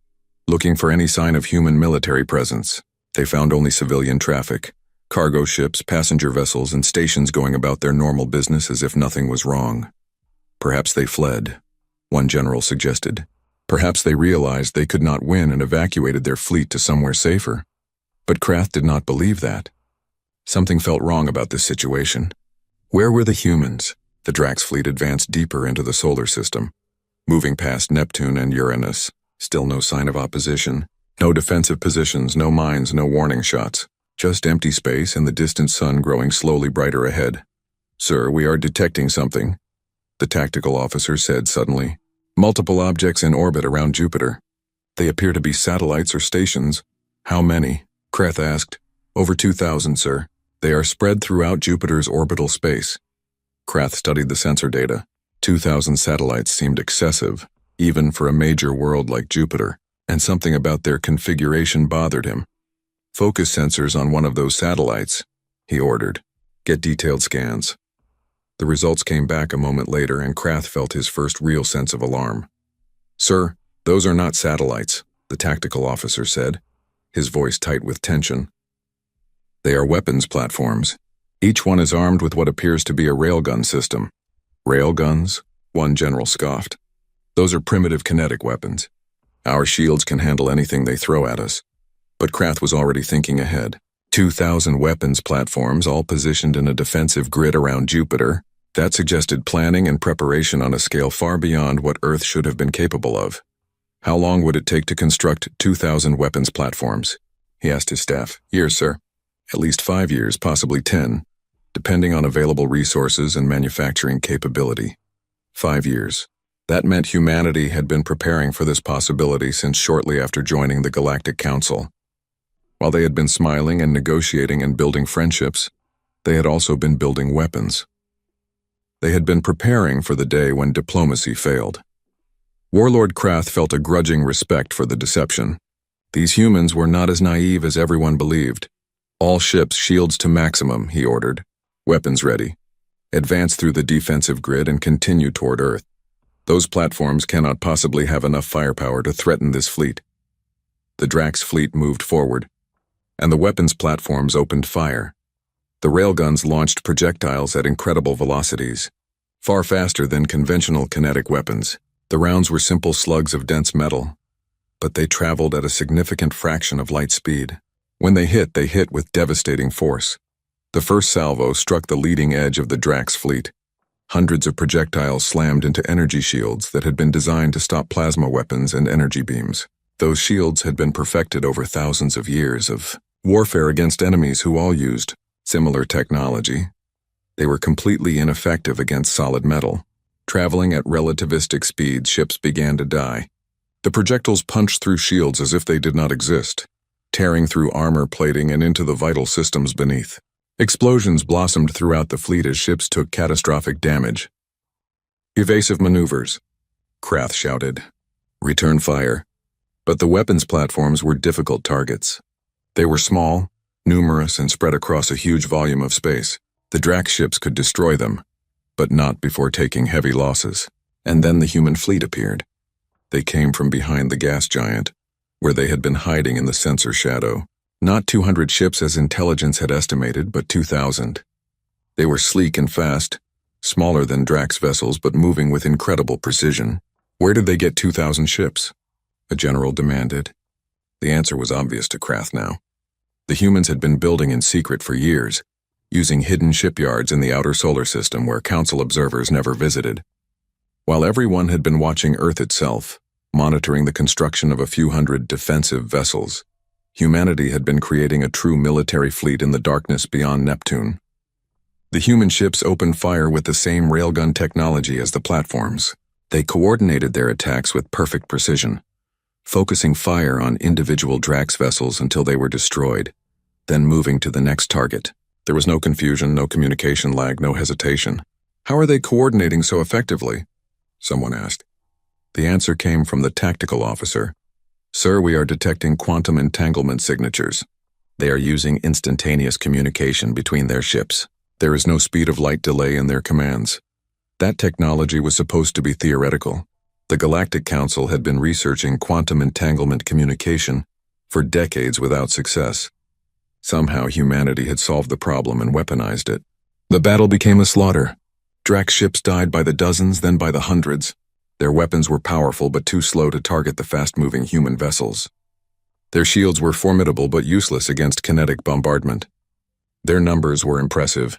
looking for any sign of human military presence. They found only civilian traffic, cargo ships, passenger vessels, and stations going about their normal business as if nothing was wrong. "Perhaps they fled," one general suggested. "Perhaps they realized they could not win and evacuated their fleet to somewhere safer." But Krath did not believe that. Something felt wrong about this situation. Where were the humans? The Drax fleet advanced deeper into the solar system, moving past Neptune and Uranus. Still no sign of opposition. No defensive positions, no mines, no warning shots. Just empty space and the distant sun growing slowly brighter ahead. "Sir, we are detecting something," the tactical officer said suddenly. "Multiple objects in orbit around Jupiter. They appear to be satellites or stations." "How many?" Krath asked. "Over 2,000, sir. They are spread throughout Jupiter's orbital space." Krath studied the sensor data. 2,000 satellites seemed excessive, even for a major world like Jupiter, and something about their configuration bothered him. "Focus sensors on one of those satellites," he ordered. "Get detailed scans." The results came back a moment later, and Krath felt his first real sense of alarm. "Sir, those are not satellites," the tactical officer said, his voice tight with tension. "They are weapons platforms. Each one is armed with what appears to be a railgun system." "Railguns?" one general scoffed. "Those are primitive kinetic weapons. Our shields can handle anything they throw at us." But Krath was already thinking ahead. 2,000 weapons platforms, all positioned in a defensive grid around Jupiter. That suggested planning and preparation on a scale far beyond what Earth should have been capable of. How long would it take to construct 2,000 weapons platforms? He asked his staff. "Years, sir. At least 5 years, possibly 10, depending on available resources and manufacturing capability." 5 years. That meant humanity had been preparing for this possibility since shortly after joining the Galactic Council. While they had been smiling and negotiating and building friendships, they had also been building weapons. They had been preparing for the day when diplomacy failed. Warlord Krath felt a grudging respect for the deception. These humans were not as naive as everyone believed. "All ships, shields to maximum," he ordered. "Weapons ready. Advance through the defensive grid and continue toward Earth. Those platforms cannot possibly have enough firepower to threaten this fleet." The Drax fleet moved forward, and the weapons platforms opened fire. The railguns launched projectiles at incredible velocities, far faster than conventional kinetic weapons. The rounds were simple slugs of dense metal, but they traveled at a significant fraction of light speed. When they hit with devastating force. The first salvo struck the leading edge of the Drax fleet. Hundreds of projectiles slammed into energy shields that had been designed to stop plasma weapons and energy beams. Those shields had been perfected over thousands of years of warfare against enemies who all used similar technology. They were completely ineffective against solid metal. Traveling at relativistic speeds, ships began to die. The projectiles punched through shields as if they did not exist, tearing through armor plating and into the vital systems beneath. Explosions blossomed throughout the fleet as ships took catastrophic damage. "Evasive maneuvers," Krath shouted. "Return fire." But the weapons platforms were difficult targets. They were small, numerous, and spread across a huge volume of space. The Drax ships could destroy them, but not before taking heavy losses. And then the human fleet appeared. They came from behind the gas giant, where they had been hiding in the sensor shadow. Not 200 ships as intelligence had estimated, but 2,000. They were sleek and fast, smaller than Drax vessels but moving with incredible precision. Where did they get 2,000 ships? A general demanded. The answer was obvious to Krath now. The humans had been building in secret for years, using hidden shipyards in the outer solar system where Council observers never visited. While everyone had been watching Earth itself, monitoring the construction of a few hundred defensive vessels, humanity had been creating a true military fleet in the darkness beyond Neptune. The human ships opened fire with the same railgun technology as the platforms. They coordinated their attacks with perfect precision, focusing fire on individual Drax vessels until they were destroyed, then moving to the next target. There was no confusion, no communication lag, no hesitation. "How are they coordinating so effectively?" someone asked. The answer came from the tactical officer. "Sir, we are detecting quantum entanglement signatures. They are using instantaneous communication between their ships. There is no speed of light delay in their commands." That technology was supposed to be theoretical. The Galactic Council had been researching quantum entanglement communication for decades without success. Somehow humanity had solved the problem and weaponized it. The battle became a slaughter. Drax ships died by the dozens, then by the hundreds. Their weapons were powerful but too slow to target the fast-moving human vessels. Their shields were formidable but useless against kinetic bombardment. Their numbers were impressive,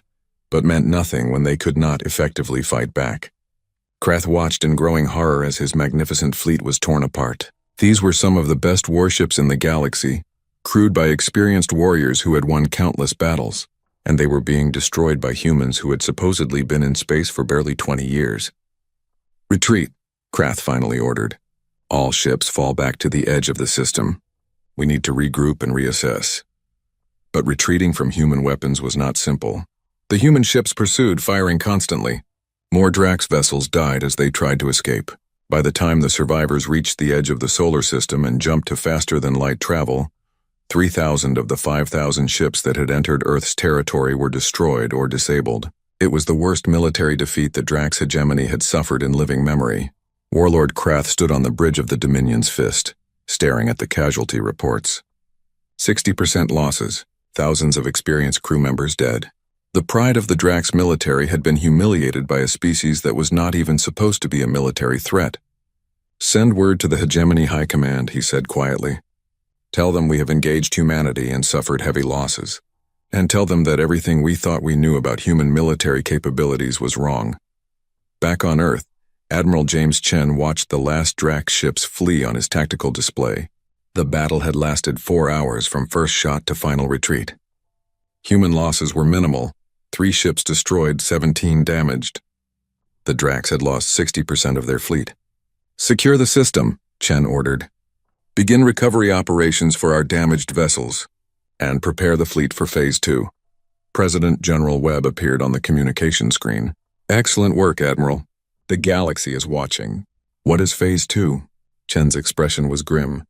but meant nothing when they could not effectively fight back. Krath watched in growing horror as his magnificent fleet was torn apart. These were some of the best warships in the galaxy, crewed by experienced warriors who had won countless battles, and they were being destroyed by humans who had supposedly been in space for barely 20 years. "Retreat," Krath finally ordered. "All ships fall back to the edge of the system. We need to regroup and reassess." But retreating from human weapons was not simple. The human ships pursued, firing constantly. More Drax vessels died as they tried to escape. By the time the survivors reached the edge of the solar system and jumped to faster-than-light travel, 3,000 of the 5,000 ships that had entered Earth's territory were destroyed or disabled. It was the worst military defeat that Drax hegemony had suffered in living memory. Warlord Krath stood on the bridge of the Dominion's fist, staring at the casualty reports. 60% losses, thousands of experienced crew members dead. The pride of the Drax military had been humiliated by a species that was not even supposed to be a military threat. "Send word to the Hegemony High Command," he said quietly. "Tell them we have engaged humanity and suffered heavy losses. And tell them that everything we thought we knew about human military capabilities was wrong." Back on Earth, Admiral James Chen watched the last Drax ships flee on his tactical display. The battle had lasted 4 hours from first shot to final retreat. Human losses were minimal, 3 ships destroyed, 17 damaged. The Drax had lost 60% of their fleet. "Secure the system," Chen ordered. "Begin recovery operations for our damaged vessels, and prepare the fleet for Phase 2. President General Webb appeared on the communication screen. "Excellent work, Admiral. The galaxy is watching." "What is Phase 2? Chen's expression was grim.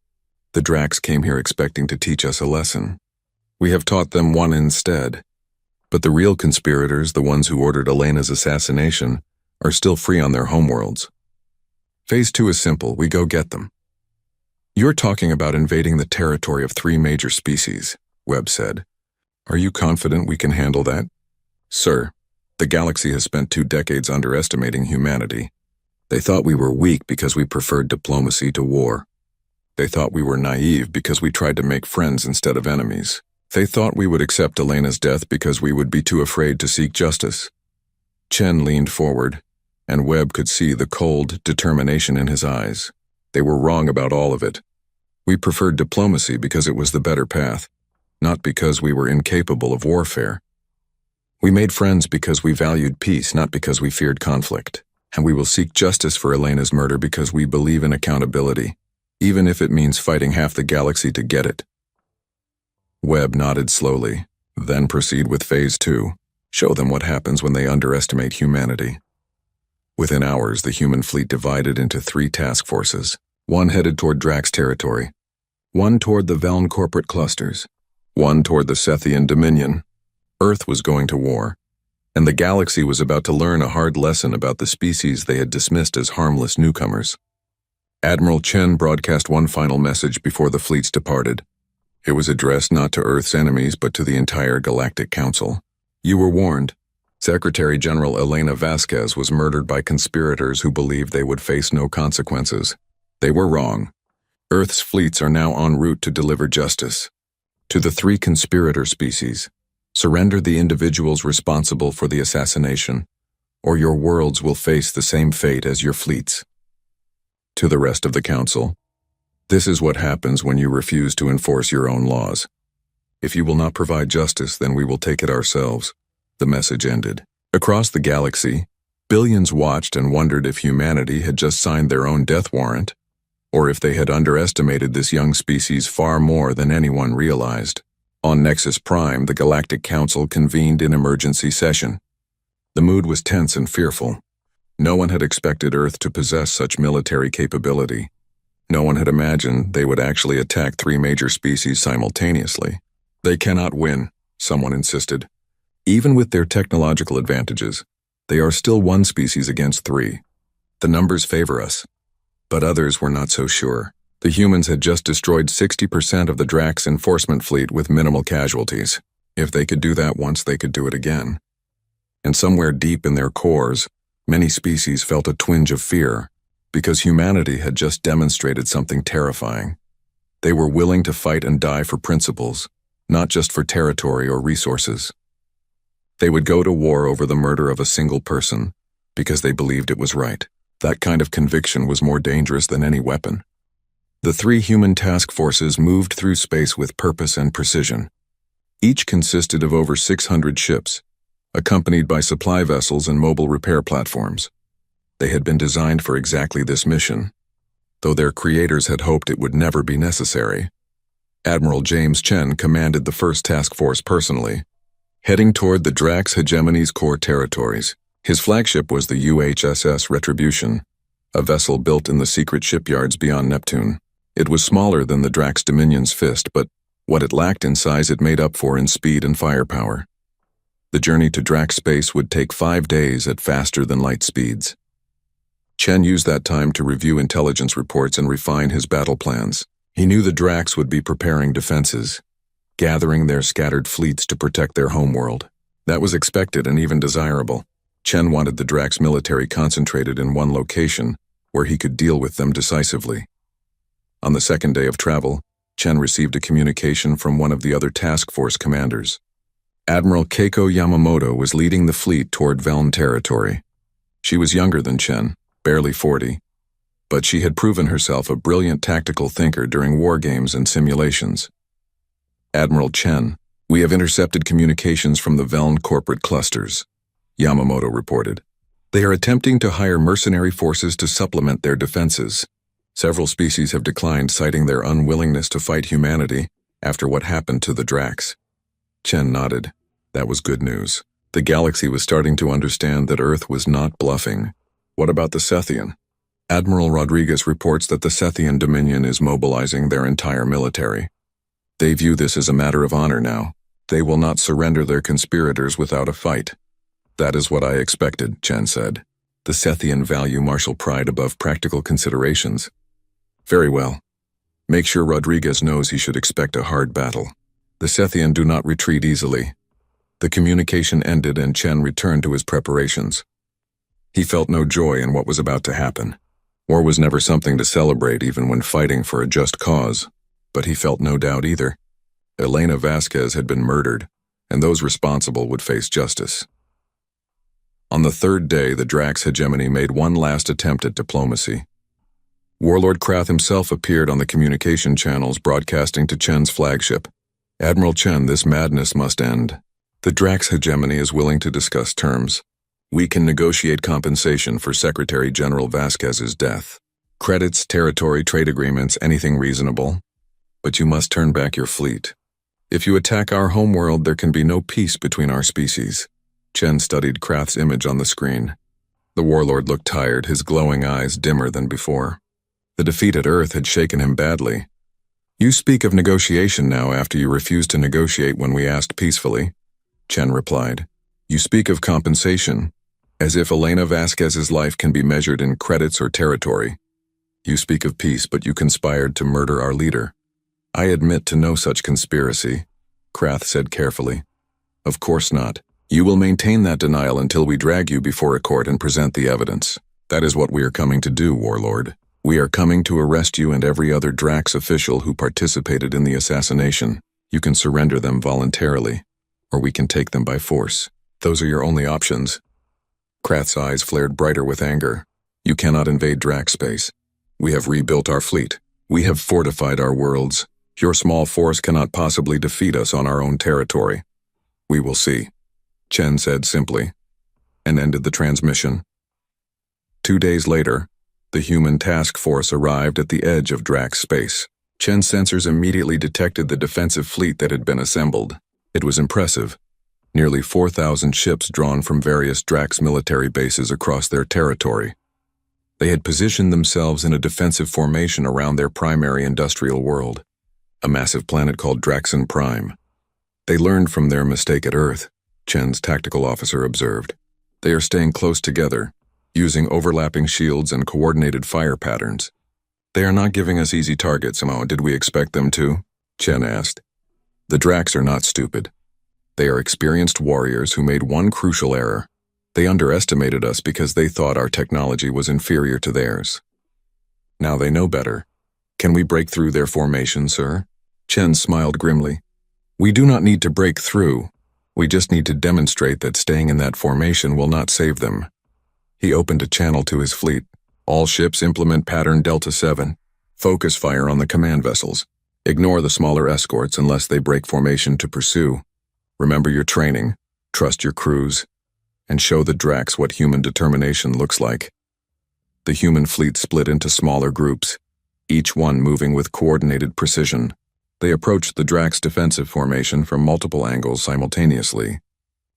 "The Drax came here expecting to teach us a lesson. We have taught them one instead. But the real conspirators, the ones who ordered Elena's assassination, are still free on their homeworlds. Phase 2 is simple. We go get them." "You're talking about invading the territory of 3 major species. Webb said. Are you confident we can handle that? Sir, the galaxy has spent 2 decades underestimating humanity. They thought we were weak because we preferred diplomacy to war. They thought we were naive because we tried to make friends instead of enemies. They thought we would accept Elena's death because we would be too afraid to seek justice. Chen leaned forward, and Webb could see the cold determination in his eyes. They were wrong about all of it. We preferred diplomacy because it was the better path, not because we were incapable of warfare. We made friends because we valued peace, not because we feared conflict. And we will seek justice for Elena's murder because we believe in accountability, even if it means fighting half the galaxy to get it. Webb nodded slowly, then proceed with Phase 2. Show them what happens when they underestimate humanity. Within hours, the human fleet divided into 3 task forces. One headed toward Drax territory, one toward the Veln corporate clusters, one toward the Sethian Dominion. Earth was going to war, and the galaxy was about to learn a hard lesson about the species they had dismissed as harmless newcomers. Admiral Chen broadcast one final message before the fleets departed. It was addressed not to Earth's enemies but to the entire Galactic Council. You were warned. Secretary General Elena Vasquez was murdered by conspirators who believed they would face no consequences. They were wrong. Earth's fleets are now en route to deliver justice. To the 3 conspirator species, surrender the individuals responsible for the assassination, or your worlds will face the same fate as your fleets. To the rest of the Council, this is what happens when you refuse to enforce your own laws. If you will not provide justice, then we will take it ourselves. The message ended. Across the galaxy, billions watched and wondered if humanity had just signed their own death warrant, or if they had underestimated this young species far more than anyone realized. On Nexus Prime, the Galactic Council convened in emergency session. The mood was tense and fearful. No one had expected Earth to possess such military capability. No one had imagined they would actually attack 3 major species simultaneously. They cannot win, someone insisted. Even with their technological advantages, they are still 1 species against 3. The numbers favor us. But others were not so sure. The humans had just destroyed 60% of the Drax enforcement fleet with minimal casualties. If they could do that once, they could do it again. And somewhere deep in their cores, many species felt a twinge of fear, because humanity had just demonstrated something terrifying. They were willing to fight and die for principles, not just for territory or resources. They would go to war over the murder of a single person, because they believed it was right. That kind of conviction was more dangerous than any weapon. The 3 human task forces moved through space with purpose and precision. Each consisted of over 600 ships, accompanied by supply vessels and mobile repair platforms. They had been designed for exactly this mission, though their creators had hoped it would never be necessary. Admiral James Chen commanded the first task force personally, heading toward the Drax hegemony's core territories. His flagship was the UHSS Retribution, a vessel built in the secret shipyards beyond Neptune. It was smaller than the Drax Dominion's Fist, but what it lacked in size it made up for in speed and firepower. The journey to Drax space would take 5 days at faster-than-light speeds. Chen used that time to review intelligence reports and refine his battle plans. He knew the Drax would be preparing defenses, gathering their scattered fleets to protect their homeworld. That was expected and even desirable. Chen wanted the Drax military concentrated in one location, where he could deal with them decisively. On the 2nd day of travel, Chen received a communication from one of the other task force commanders. Admiral Keiko Yamamoto was leading the fleet toward Veln territory. She was younger than Chen, barely 40, but she had proven herself a brilliant tactical thinker during war games and simulations. Admiral Chen, we have intercepted communications from the Veln corporate clusters, Yamamoto reported. They are attempting to hire mercenary forces to supplement their defenses. Several species have declined, citing their unwillingness to fight humanity after what happened to the Drax. Chen nodded. That was good news. The galaxy was starting to understand that Earth was not bluffing. What about the Sethian? Admiral Rodriguez reports that the Sethian Dominion is mobilizing their entire military. They view this as a matter of honor now. They will not surrender their conspirators without a fight. That is what I expected, Chen said. The Sethian value martial pride above practical considerations. Very well. Make sure Rodriguez knows he should expect a hard battle. The Sethian do not retreat easily. The communication ended and Chen returned to his preparations. He felt no joy in what was about to happen. War was never something to celebrate even when fighting for a just cause, but he felt no doubt either. Elena Vasquez had been murdered, and those responsible would face justice. On the third day, the Drax hegemony made one last attempt at diplomacy. Warlord Krath himself appeared on the communication channels broadcasting to Chen's flagship. Admiral Chen, this madness must end. The Drax hegemony is willing to discuss terms. We can negotiate compensation for Secretary General Vasquez's death. Credits, territory, trade agreements, anything reasonable. But you must turn back your fleet. If you attack our homeworld, there can be no peace between our species. Chen studied Krath's image on the screen. The warlord looked tired, his glowing eyes dimmer than before. The defeat at Earth had shaken him badly. You speak of negotiation now after you refused to negotiate when we asked peacefully, Chen replied. You speak of compensation, as if Elena Vasquez's life can be measured in credits or territory. You speak of peace, but you conspired to murder our leader. I admit to no such conspiracy, Krath said carefully. Of course not. You will maintain that denial until we drag you before a court and present the evidence. That is what we are coming to do, Warlord. We are coming to arrest you and every other Drax official who participated in the assassination. You can surrender them voluntarily, or we can take them by force. Those are your only options. Krath's eyes flared brighter with anger. You cannot invade Drax space. We have rebuilt our fleet. We have fortified our worlds. Your small force cannot possibly defeat us on our own territory. We will see, Chen said simply, and ended the transmission. 2 days later, the human task force arrived at the edge of Drax space. Chen's sensors immediately detected the defensive fleet that had been assembled. It was impressive. Nearly 4,000 ships drawn from various Drax military bases across their territory. They had positioned themselves in a defensive formation around their primary industrial world, a massive planet called Draxon Prime. They learned from their mistake at Earth, Chen's tactical officer observed. They are staying close together, using overlapping shields and coordinated fire patterns. They are not giving us easy targets, did we expect them to? Chen asked. The Drax are not stupid. They are experienced warriors who made one crucial error. They underestimated us because they thought our technology was inferior to theirs. Now they know better. Can we break through their formation, sir? Chen smiled grimly. We do not need to break through. We just need to demonstrate that staying in that formation will not save them. He opened a channel to his fleet. All ships implement pattern Delta 7. Focus fire on the command vessels. Ignore the smaller escorts unless they break formation to pursue. Remember your training, trust your crews, and show the Drax what human determination looks like. The human fleet split into smaller groups, each one moving with coordinated precision. They approached the Drax defensive formation from multiple angles simultaneously,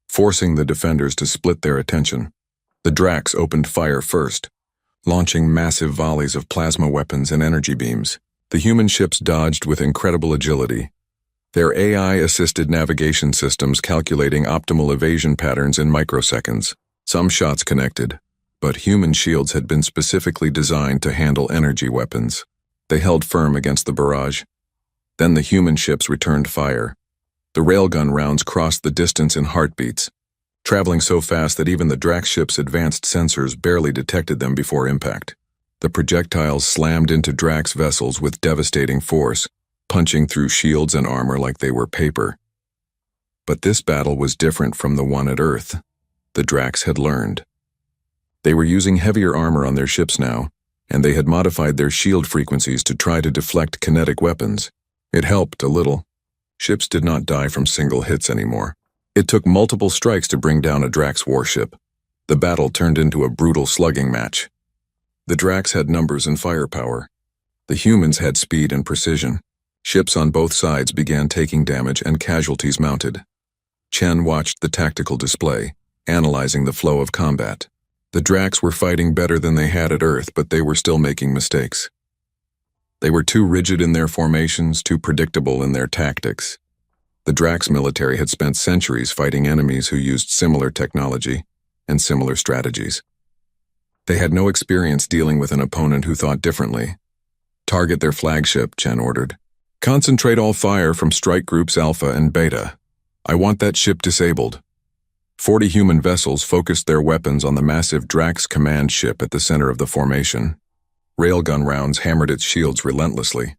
forcing the defenders to split their attention. The Drax opened fire first, launching massive volleys of plasma weapons and energy beams. The human ships dodged with incredible agility, their AI-assisted navigation systems calculating optimal evasion patterns in microseconds. Some shots connected, but human shields had been specifically designed to handle energy weapons. They held firm against the barrage. Then the human ships returned fire. The railgun rounds crossed the distance in heartbeats, traveling so fast that even the Drax ship's advanced sensors barely detected them before impact. The projectiles slammed into Drax vessels with devastating force, punching through shields and armor like they were paper. But this battle was different from the one at Earth. The Drax had learned. They were using heavier armor on their ships now, and they had modified their shield frequencies to try to deflect kinetic weapons. It helped a little. Ships did not die from single hits anymore. It took multiple strikes to bring down a Drax warship. The battle turned into a brutal slugging match. The Drax had numbers and firepower. The humans had speed and precision. Ships on both sides began taking damage and casualties mounted. Chen watched the tactical display, analyzing the flow of combat. The Drax were fighting better than they had at Earth, but they were still making mistakes. They were too rigid in their formations, too predictable in their tactics. The Drax military had spent centuries fighting enemies who used similar technology and similar strategies. They had no experience dealing with an opponent who thought differently. Target their flagship, Chen ordered. Concentrate all fire from strike groups Alpha and Beta. I want that ship disabled. 40 human vessels focused their weapons on the massive Drax command ship at the center of the formation. Railgun rounds hammered its shields relentlessly.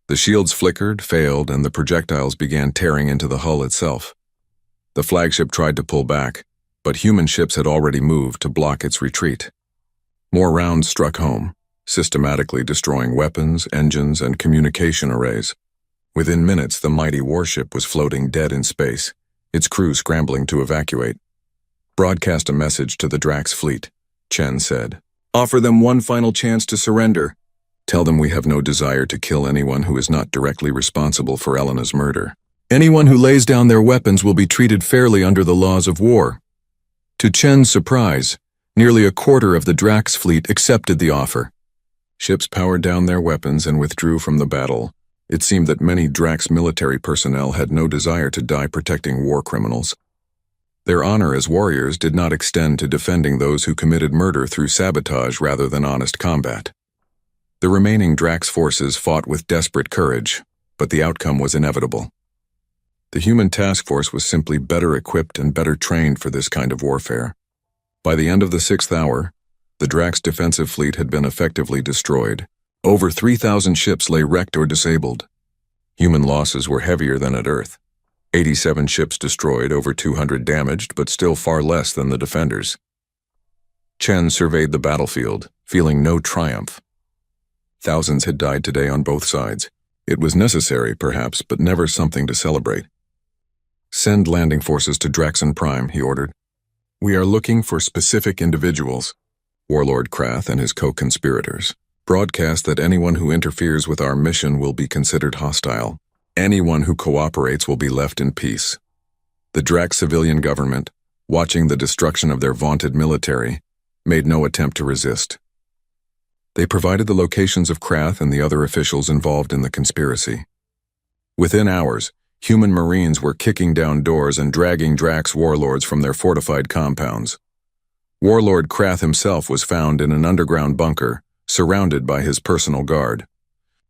The shields flickered, failed, and the projectiles began tearing into the hull itself. The flagship tried to pull back, but human ships had already moved to block its retreat. More rounds struck home, systematically destroying weapons, engines, and communication arrays. Within minutes, the mighty warship was floating dead in space, its crew scrambling to evacuate. Broadcast a message to the Drax fleet, Chen said. Offer them one final chance to surrender. Tell them we have no desire to kill anyone who is not directly responsible for Elena's murder. Anyone who lays down their weapons will be treated fairly under the laws of war. To Chen's surprise, nearly a quarter of the Drax fleet accepted the offer. Ships powered down their weapons and withdrew from the battle. It seemed that many Drax military personnel had no desire to die protecting war criminals. Their honor as warriors did not extend to defending those who committed murder through sabotage rather than honest combat. The remaining Drax forces fought with desperate courage, but the outcome was inevitable. The human task force was simply better equipped and better trained for this kind of warfare. By the end of the 6th hour, the Drax defensive fleet had been effectively destroyed. Over 3,000 ships lay wrecked or disabled. Human losses were heavier than at Earth. 87 ships destroyed, over 200 damaged, but still far less than the defenders. Chen surveyed the battlefield, feeling no triumph. Thousands had died today on both sides. It was necessary, perhaps, but never something to celebrate. Send landing forces to Draxon Prime, he ordered. We are looking for specific individuals. Warlord Krath and his co-conspirators. Broadcast that anyone who interferes with our mission will be considered hostile. Anyone who cooperates will be left in peace. The Drax civilian government, watching the destruction of their vaunted military, made no attempt to resist. They provided the locations of Krath and the other officials involved in the conspiracy. Within hours, human Marines were kicking down doors and dragging Drax warlords from their fortified compounds. Warlord Krath himself was found in an underground bunker, surrounded by his personal guard.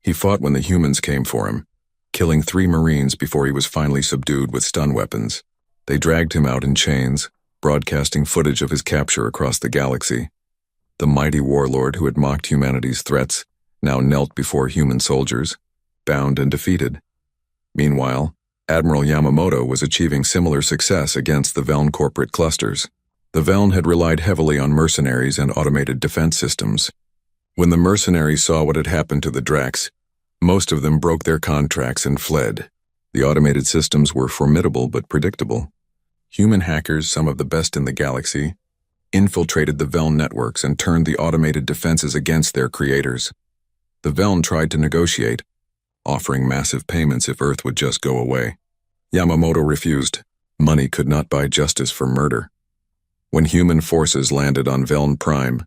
He fought when the humans came for him, killing 3 Marines before he was finally subdued with stun weapons. They dragged him out in chains, broadcasting footage of his capture across the galaxy. The mighty warlord who had mocked humanity's threats now knelt before human soldiers, bound and defeated. Meanwhile, Admiral Yamamoto was achieving similar success against the Veln corporate clusters. The Veln had relied heavily on mercenaries and automated defense systems. When the mercenaries saw what had happened to the Drax, most of them broke their contracts and fled. The automated systems were formidable but predictable. Human hackers, some of the best in the galaxy, infiltrated the Veln networks and turned the automated defenses against their creators. The Veln tried to negotiate, offering massive payments if Earth would just go away. Yamamoto refused. Money could not buy justice for murder. When human forces landed on Veln Prime,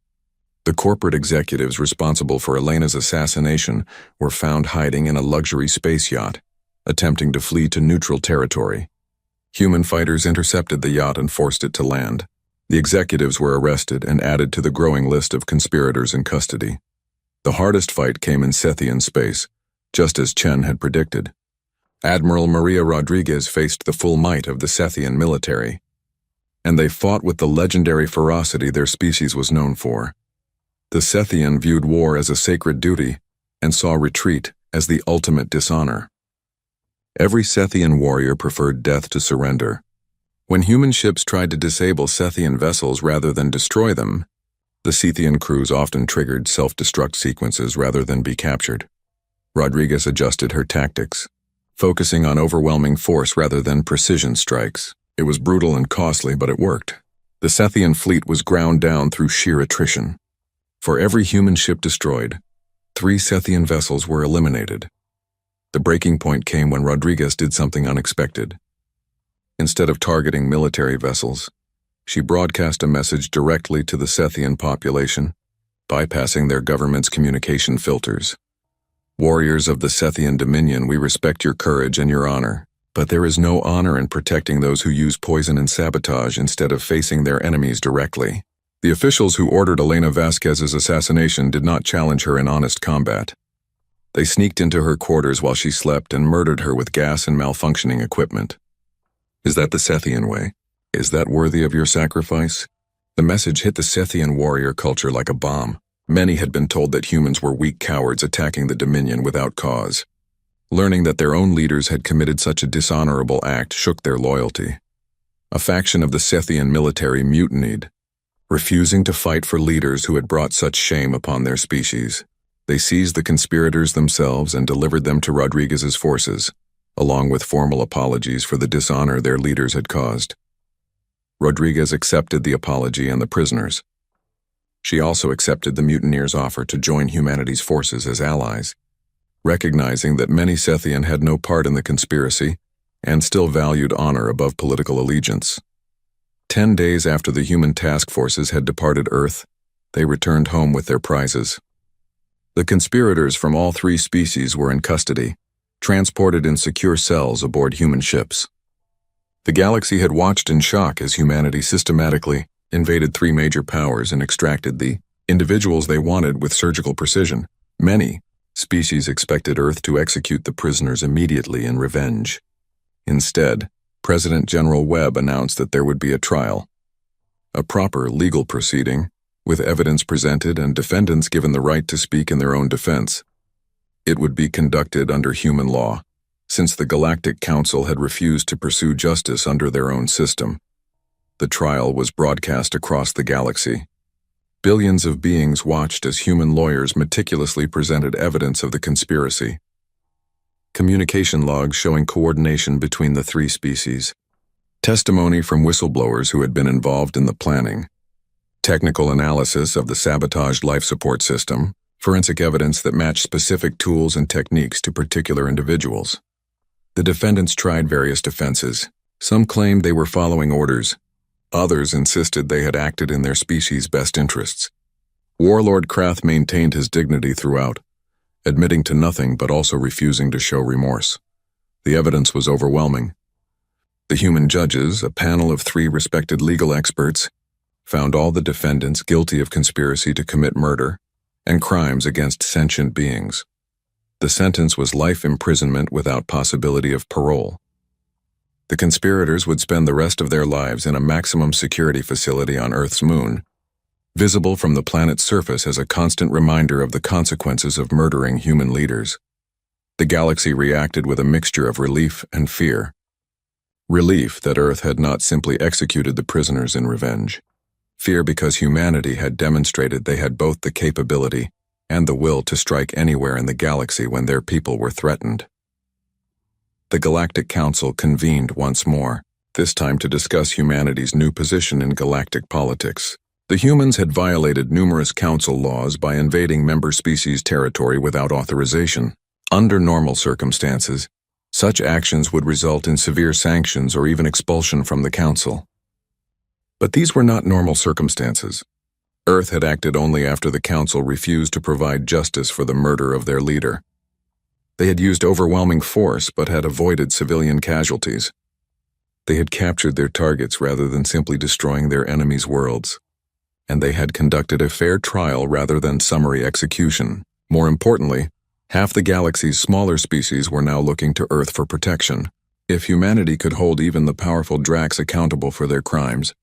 the corporate executives responsible for Elena's assassination were found hiding in a luxury space yacht, attempting to flee to neutral territory. Human fighters intercepted the yacht and forced it to land. The executives were arrested and added to the growing list of conspirators in custody. The hardest fight came in Sethian space, just as Chen had predicted. Admiral Maria Rodriguez faced the full might of the Sethian military, and they fought with the legendary ferocity their species was known for. The Sethian viewed war as a sacred duty and saw retreat as the ultimate dishonor. Every Sethian warrior preferred death to surrender. When human ships tried to disable Sethian vessels rather than destroy them, the Sethian crews often triggered self-destruct sequences rather than be captured. Rodriguez adjusted her tactics, focusing on overwhelming force rather than precision strikes. It was brutal and costly, but it worked. The Sethian fleet was ground down through sheer attrition. For every human ship destroyed, 3 Sethian vessels were eliminated. The breaking point came when Rodriguez did something unexpected. Instead of targeting military vessels, she broadcast a message directly to the Sethian population, bypassing their government's communication filters. Warriors of the Sethian Dominion, we respect your courage and your honor, but there is no honor in protecting those who use poison and sabotage instead of facing their enemies directly. The officials who ordered Elena Vasquez's assassination did not challenge her in honest combat. They sneaked into her quarters while she slept and murdered her with gas and malfunctioning equipment. Is that the Sethian way? Is that worthy of your sacrifice? The message hit the Sethian warrior culture like a bomb. Many had been told that humans were weak cowards attacking the Dominion without cause. Learning that their own leaders had committed such a dishonorable act shook their loyalty. A faction of the Sethian military mutinied, refusing to fight for leaders who had brought such shame upon their species. They seized the conspirators themselves and delivered them to Rodriguez's forces, along with formal apologies for the dishonor their leaders had caused. Rodriguez accepted the apology and the prisoners. She also accepted the mutineers' offer to join humanity's forces as allies, recognizing that many Sethian had no part in the conspiracy and still valued honor above political allegiance. 10 days after the human task forces had departed Earth, they returned home with their prizes. The conspirators from all three species were in custody, transported in secure cells aboard human ships. The galaxy had watched in shock as humanity systematically invaded three major powers and extracted the individuals they wanted with surgical precision. Many species expected Earth to execute the prisoners immediately in revenge. Instead, President General Webb announced that there would be a trial, a proper legal proceeding, with evidence presented and defendants given the right to speak in their own defense. It would be conducted under human law, since the Galactic Council had refused to pursue justice under their own system. The trial was broadcast across the galaxy. Billions of beings watched as human lawyers meticulously presented evidence of the conspiracy. Communication logs showing coordination between the three species. Testimony from whistleblowers who had been involved in the planning. Technical analysis of the sabotaged life support system. Forensic evidence that matched specific tools and techniques to particular individuals. The defendants tried various defenses. Some claimed they were following orders. Others insisted they had acted in their species' best interests. Warlord Krath maintained his dignity throughout, admitting to nothing but also refusing to show remorse. The evidence was overwhelming. The human judges, a panel of 3 respected legal experts, found all the defendants guilty of conspiracy to commit murder and crimes against sentient beings. The sentence was life imprisonment without possibility of parole. The conspirators would spend the rest of their lives in a maximum security facility on Earth's moon, visible from the planet's surface as a constant reminder of the consequences of murdering human leaders. The galaxy reacted with a mixture of relief and fear. Relief that Earth had not simply executed the prisoners in revenge. Fear because humanity had demonstrated they had both the capability and the will to strike anywhere in the galaxy when their people were threatened. The Galactic Council convened once more, this time to discuss humanity's new position in galactic politics. The humans had violated numerous council laws by invading member species' territory without authorization. Under normal circumstances, such actions would result in severe sanctions or even expulsion from the council. But these were not normal circumstances. Earth had acted only after the council refused to provide justice for the murder of their leader. They had used overwhelming force but had avoided civilian casualties. They had captured their targets rather than simply destroying their enemies' worlds. And they had conducted a fair trial rather than summary execution. More importantly, half the galaxy's smaller species were now looking to Earth for protection. If humanity could hold even the powerful Drax accountable for their crimes,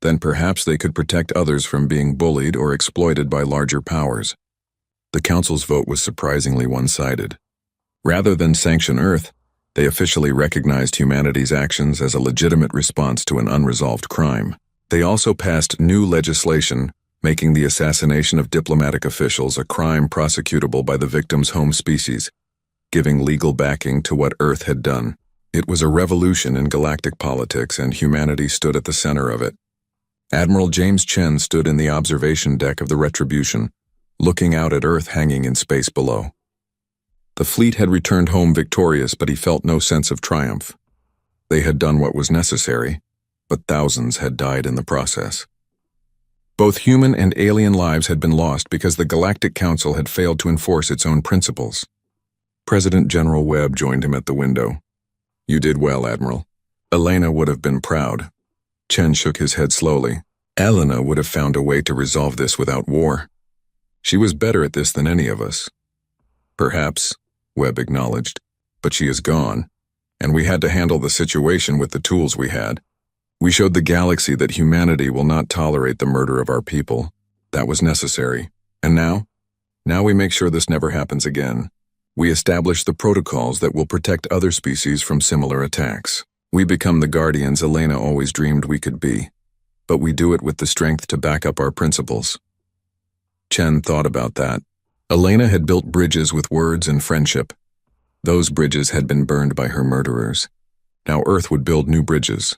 then perhaps they could protect others from being bullied or exploited by larger powers. The Council's vote was surprisingly one-sided. Rather than sanction Earth, they officially recognized humanity's actions as a legitimate response to an unresolved crime. They also passed new legislation, making the assassination of diplomatic officials a crime prosecutable by the victim's home species, giving legal backing to what Earth had done. It was a revolution in galactic politics, and humanity stood at the center of it. Admiral James Chen stood in the observation deck of the Retribution, looking out at Earth hanging in space below. The fleet had returned home victorious, but he felt no sense of triumph. They had done what was necessary, but thousands had died in the process. Both human and alien lives had been lost because the Galactic Council had failed to enforce its own principles. President General Webb joined him at the window. "You did well, Admiral. Elena would have been proud." Chen shook his head slowly. "Elena would have found a way to resolve this without war. She was better at this than any of us." Perhaps, Webb acknowledged, but she is gone, and we had to handle the situation with the tools we had. We showed the galaxy that humanity will not tolerate the murder of our people. That was necessary. And now? Now we make sure this never happens again. We establish the protocols that will protect other species from similar attacks. We become the guardians Elena always dreamed we could be, but we do it with the strength to back up our principles. Chen thought about that. Elena had built bridges with words and friendship. Those bridges had been burned by her murderers. Now Earth would build new bridges.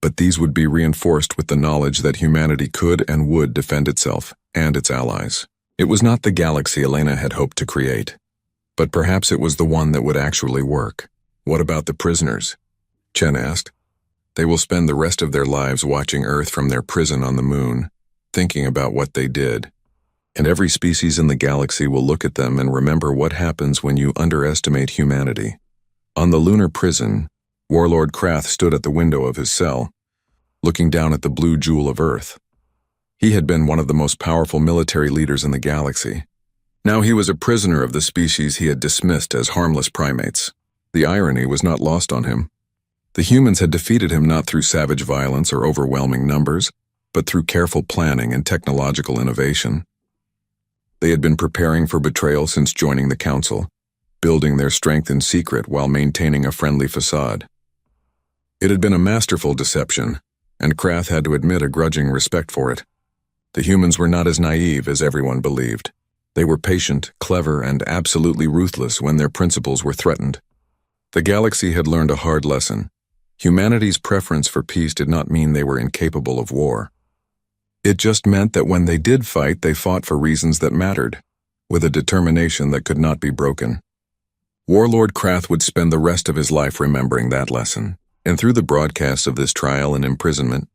But these would be reinforced with the knowledge that humanity could and would defend itself and its allies. It was not the galaxy Elena had hoped to create, but perhaps it was the one that would actually work. What about the prisoners? Chen asked. They will spend the rest of their lives watching Earth from their prison on the moon, thinking about what they did. And every species in the galaxy will look at them and remember what happens when you underestimate humanity. On the lunar prison, Warlord Krath stood at the window of his cell, looking down at the blue jewel of Earth. He had been one of the most powerful military leaders in the galaxy. Now he was a prisoner of the species he had dismissed as harmless primates. The irony was not lost on him. The humans had defeated him not through savage violence or overwhelming numbers, but through careful planning and technological innovation. They had been preparing for betrayal since joining the Council, building their strength in secret while maintaining a friendly facade. It had been a masterful deception, and Krath had to admit a grudging respect for it. The humans were not as naive as everyone believed. They were patient, clever, and absolutely ruthless when their principles were threatened. The galaxy had learned a hard lesson. Humanity's preference for peace did not mean they were incapable of war. It just meant that when they did fight, they fought for reasons that mattered, with a determination that could not be broken. Warlord Krath would spend the rest of his life remembering that lesson, and through the broadcasts of this trial and imprisonment,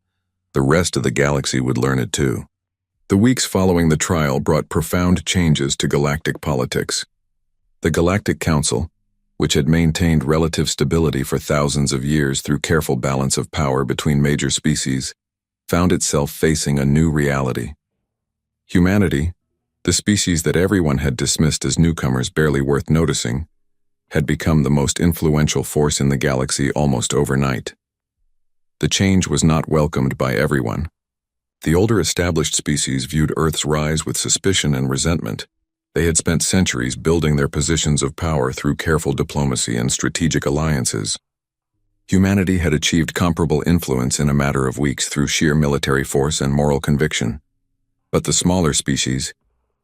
the rest of the galaxy would learn it too. The weeks following the trial brought profound changes to galactic politics. The Galactic Council, which had maintained relative stability for thousands of years through careful balance of power between major species, found itself facing a new reality. Humanity, the species that everyone had dismissed as newcomers barely worth noticing, had become the most influential force in the galaxy almost overnight. The change was not welcomed by everyone. The older established species viewed Earth's rise with suspicion and resentment. They had spent centuries building their positions of power through careful diplomacy and strategic alliances. Humanity had achieved comparable influence in a matter of weeks through sheer military force and moral conviction. But the smaller species,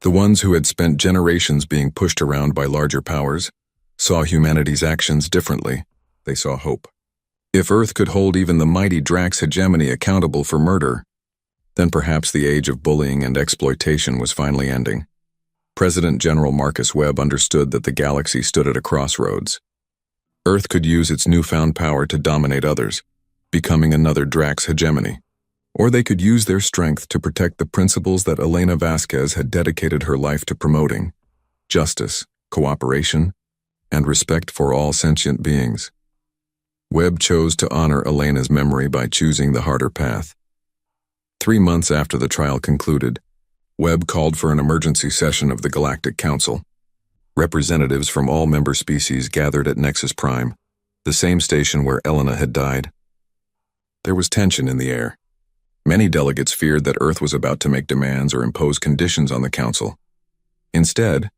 the ones who had spent generations being pushed around by larger powers, saw humanity's actions differently. They saw hope. If Earth could hold even the mighty Drax hegemony accountable for murder, then perhaps the age of bullying and exploitation was finally ending. President General Marcus Webb understood that the galaxy stood at a crossroads. Earth could use its newfound power to dominate others, becoming another Drax hegemony. Or they could use their strength to protect the principles that Elena Vasquez had dedicated her life to promoting: justice, cooperation, and respect for all sentient beings. Webb chose to honor Elena's memory by choosing the harder path. 3 months after the trial concluded, Webb called for an emergency session of the Galactic Council. Representatives from all member species gathered at Nexus Prime, the same station where Elena had died. There was tension in the air. Many delegates feared that Earth was about to make demands or impose conditions on the Council. Instead,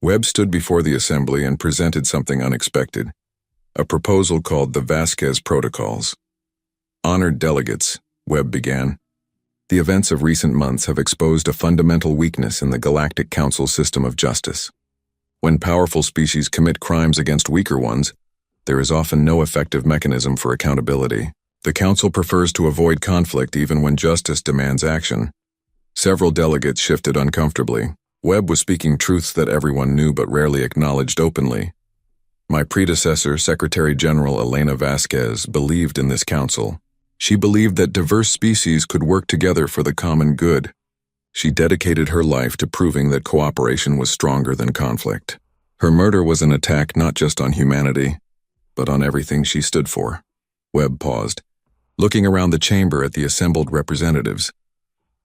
Webb stood before the Assembly and presented something unexpected, a proposal called the Vasquez Protocols. Honored delegates, Webb began. The events of recent months have exposed a fundamental weakness in the Galactic Council system of justice. When powerful species commit crimes against weaker ones, there is often no effective mechanism for accountability. The Council prefers to avoid conflict even when justice demands action. Several delegates shifted uncomfortably. Webb was speaking truths that everyone knew but rarely acknowledged openly. My predecessor, Secretary General Elena Vasquez, believed in this council. She believed that diverse species could work together for the common good. She dedicated her life to proving that cooperation was stronger than conflict. Her murder was an attack not just on humanity, but on everything she stood for. Webb paused, looking around the chamber at the assembled representatives.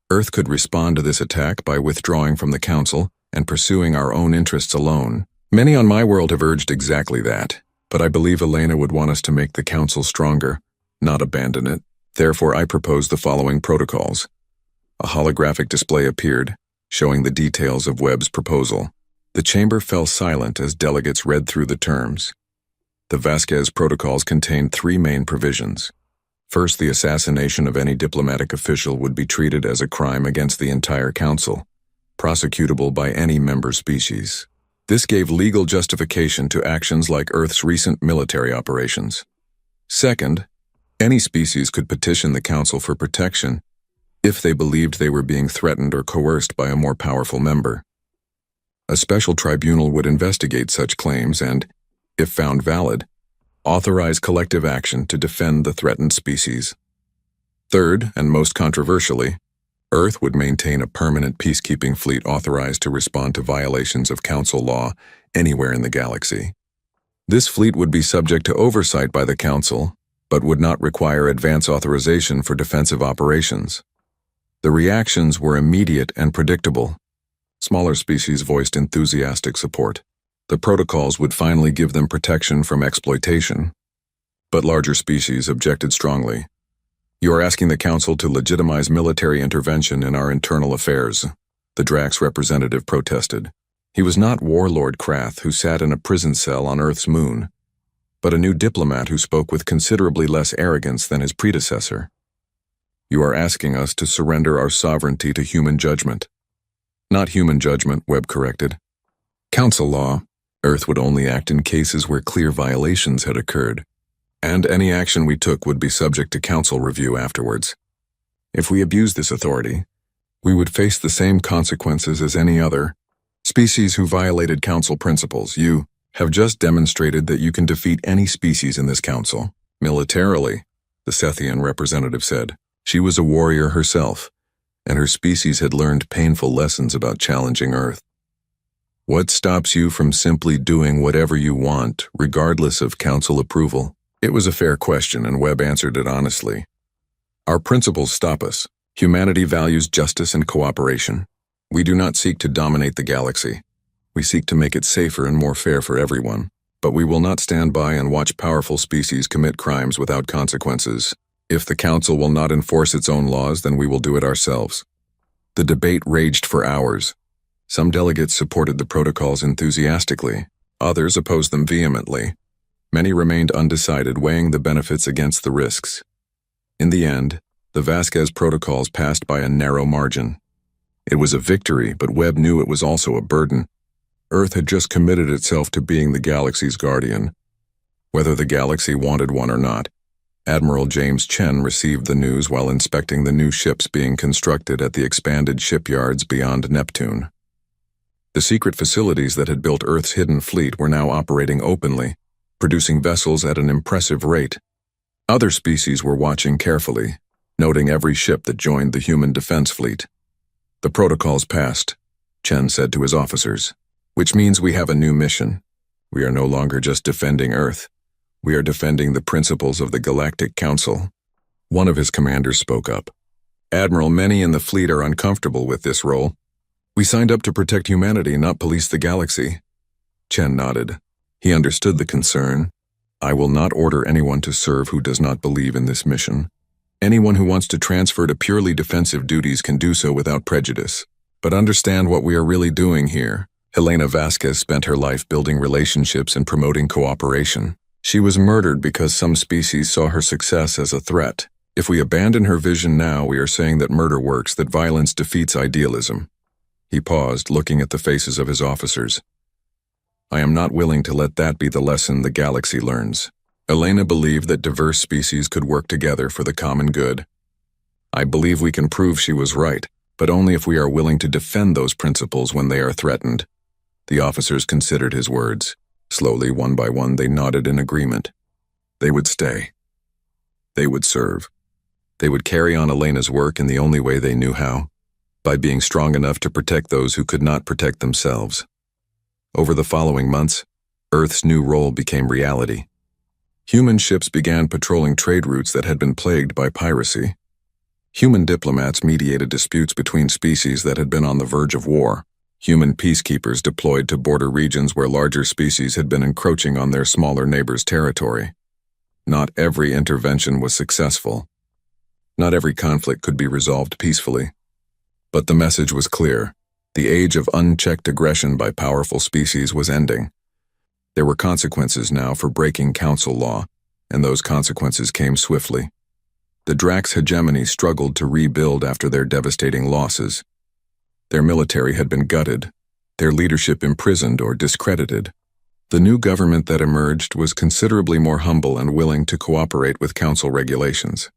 Earth could respond to this attack by withdrawing from the Council and pursuing our own interests alone, Many on my world have urged exactly that, but I believe Elena would want us to make the Council stronger, not abandon it. Therefore, I propose the following protocols. A holographic display appeared, showing the details of Webb's proposal. The chamber fell silent as delegates read through the terms. The Vasquez protocols contained three main provisions. First, the assassination of any diplomatic official would be treated as a crime against the entire Council, prosecutable by any member species. This gave legal justification to actions like Earth's recent military operations. Second, any species could petition the Council for protection if they believed they were being threatened or coerced by a more powerful member. A special tribunal would investigate such claims and, if found valid, authorize collective action to defend the threatened species. Third, and most controversially, Earth would maintain a permanent peacekeeping fleet authorized to respond to violations of Council law anywhere in the galaxy. This fleet would be subject to oversight by the Council, but would not require advance authorization for defensive operations. The reactions were immediate and predictable. Smaller species voiced enthusiastic support. The protocols would finally give them protection from exploitation, but larger species objected strongly. You are asking the Council to legitimize military intervention in our internal affairs, the Drax representative protested. He was not Warlord Krath, who sat in a prison cell on Earth's moon, but a new diplomat who spoke with considerably less arrogance than his predecessor. You are asking us to surrender our sovereignty to human judgment. Not human judgment, Webb corrected. Council law. Earth would only act in cases where clear violations had occurred, and any action we took would be subject to Council review afterwards. If we abused this authority, we would face the same consequences as any other species who violated Council principles. You have just demonstrated that you can defeat any species in this Council. Militarily, the Sethian representative said. She was a warrior herself, and her species had learned painful lessons about challenging Earth. What stops you from simply doing whatever you want, regardless of Council approval? It was a fair question, and Webb answered it honestly. Our principles stop us. Humanity values justice and cooperation. We do not seek to dominate the galaxy. We seek to make it safer and more fair for everyone. But we will not stand by and watch powerful species commit crimes without consequences. If the Council will not enforce its own laws, then we will do it ourselves. The debate raged for hours. Some delegates supported the protocols enthusiastically. Others opposed them vehemently. Many remained undecided, weighing the benefits against the risks. In the end, the Vasquez protocols passed by a narrow margin. It was a victory, but Webb knew it was also a burden. Earth had just committed itself to being the galaxy's guardian, whether the galaxy wanted one or not. Admiral James Chen received the news while inspecting the new ships being constructed at the expanded shipyards beyond Neptune. The secret facilities that had built Earth's hidden fleet were now operating openly, producing vessels at an impressive rate. Other species were watching carefully, noting every ship that joined the human defense fleet. The protocols passed, Chen said to his officers, which means we have a new mission. We are no longer just defending Earth. We are defending the principles of the Galactic Council. One of his commanders spoke up. Admiral, many in the fleet are uncomfortable with this role. We signed up to protect humanity, not police the galaxy. Chen nodded. He understood the concern. I will not order anyone to serve who does not believe in this mission. Anyone who wants to transfer to purely defensive duties can do so without prejudice. But understand what we are really doing here. Helena Vasquez spent her life building relationships and promoting cooperation. She was murdered because some species saw her success as a threat. If we abandon her vision now, we are saying that murder works, that violence defeats idealism. He paused, looking at the faces of his officers. I am not willing to let that be the lesson the galaxy learns. Elena believed that diverse species could work together for the common good. I believe we can prove she was right, but only if we are willing to defend those principles when they are threatened. The officers considered his words. Slowly, one by one, they nodded in agreement. They would stay. They would serve. They would carry on Elena's work in the only way they knew how, by being strong enough to protect those who could not protect themselves. Over the following months, Earth's new role became reality. Human ships began patrolling trade routes that had been plagued by piracy. Human diplomats mediated disputes between species that had been on the verge of war. human peacekeepers deployed to border regions where larger species had been encroaching on their smaller neighbors' territory. Not every intervention was successful. Not every conflict could be resolved peacefully. But the message was clear. The age of unchecked aggression by powerful species was ending. There were consequences now for breaking council law, and those consequences came swiftly. The Drax hegemony struggled to rebuild after their devastating losses. Their military had been gutted, their leadership imprisoned or discredited. The new government that emerged was considerably more humble and willing to cooperate with council regulations.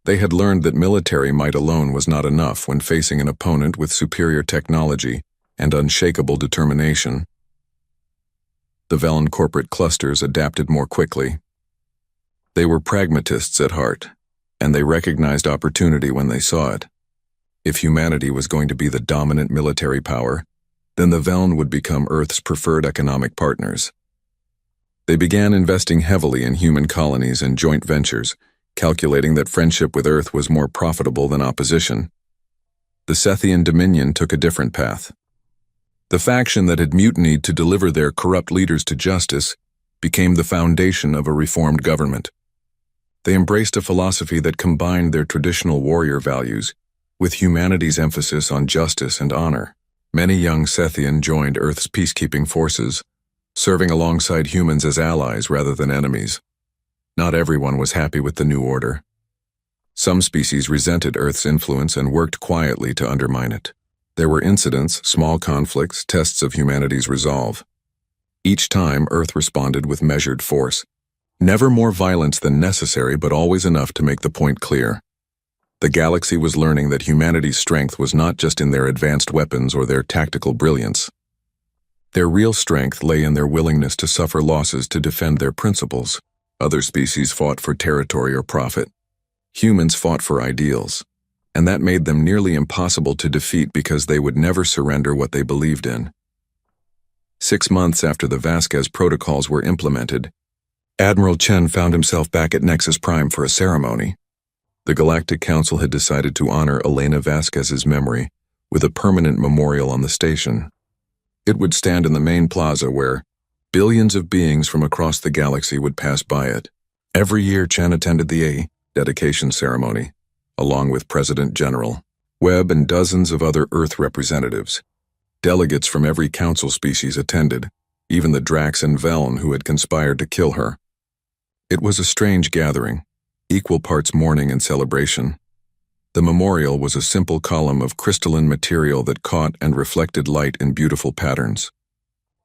They had learned that military might alone was not enough when facing an opponent with superior technology and unshakable determination. The Velen corporate clusters adapted more quickly. They were pragmatists at heart, and they recognized opportunity when they saw it. If humanity was going to be the dominant military power, then the Velen would become Earth's preferred economic partners. They began investing heavily in human colonies and joint ventures, calculating that friendship with Earth was more profitable than opposition. The Sethian Dominion took a different path. The faction that had mutinied to deliver their corrupt leaders to justice became the foundation of a reformed government. They embraced a philosophy that combined their traditional warrior values with humanity's emphasis on justice and honor. Many young Sethian joined Earth's peacekeeping forces, serving alongside humans as allies rather than enemies. Not everyone was happy with the new order. Some species resented Earth's influence and worked quietly to undermine it. There were incidents, small conflicts, tests of humanity's resolve. Each time, Earth responded with measured force. Never more violence than necessary, but always enough to make the point clear. The galaxy was learning that humanity's strength was not just in their advanced weapons or their tactical brilliance. Their real strength lay in their willingness to suffer losses to defend their principles. Other species fought for territory or profit. Humans fought for ideals, and that made them nearly impossible to defeat because they would never surrender what they believed in. 6 months after the Vasquez protocols were implemented, Admiral Chen found himself back at Nexus Prime for a ceremony. The Galactic Council had decided to honor Elena Vasquez's memory with a permanent memorial on the station. It would stand in the main plaza where billions of beings from across the galaxy would pass by it. Every year Chen attended the dedication ceremony, along with President General Webb and dozens of other Earth representatives. Delegates from every council species attended, even the Drax and Velen who had conspired to kill her. It was a strange gathering, equal parts mourning and celebration. The memorial was a simple column of crystalline material that caught and reflected light in beautiful patterns.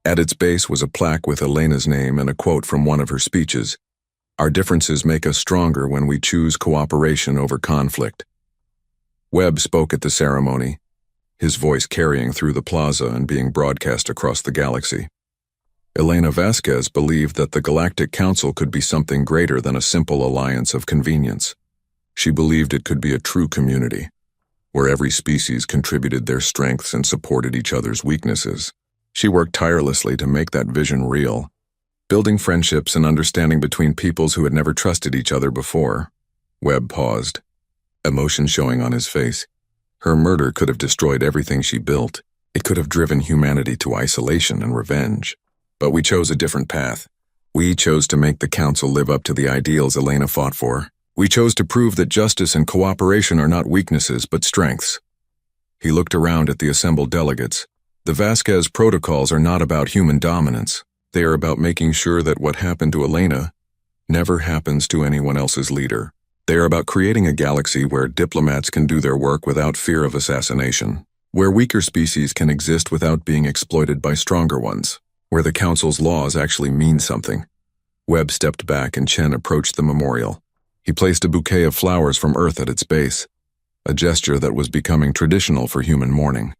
At its base was a plaque with Elena's name and a quote from one of her speeches. "Our differences make us stronger when we choose cooperation over conflict." Webb spoke at the ceremony, his voice carrying through the plaza and being broadcast across the galaxy. Elena Vasquez believed that the Galactic Council could be something greater than a simple alliance of convenience. She believed it could be a true community, where every species contributed their strengths and supported each other's weaknesses. She worked tirelessly to make that vision real, building friendships and understanding between peoples who had never trusted each other before. Webb paused, emotion showing on his face. Her murder could have destroyed everything she built. It could have driven humanity to isolation and revenge. But we chose a different path. We chose to make the Council live up to the ideals Elena fought for. We chose to prove that justice and cooperation are not weaknesses but strengths. He looked around at the assembled delegates. The Vasquez protocols are not about human dominance. They are about making sure that what happened to Elena never happens to anyone else's leader. They are about creating a galaxy where diplomats can do their work without fear of assassination, where weaker species can exist without being exploited by stronger ones, where the Council's laws actually mean something. Webb stepped back and Chen approached the memorial. He placed a bouquet of flowers from Earth at its base, a gesture that was becoming traditional for human mourning.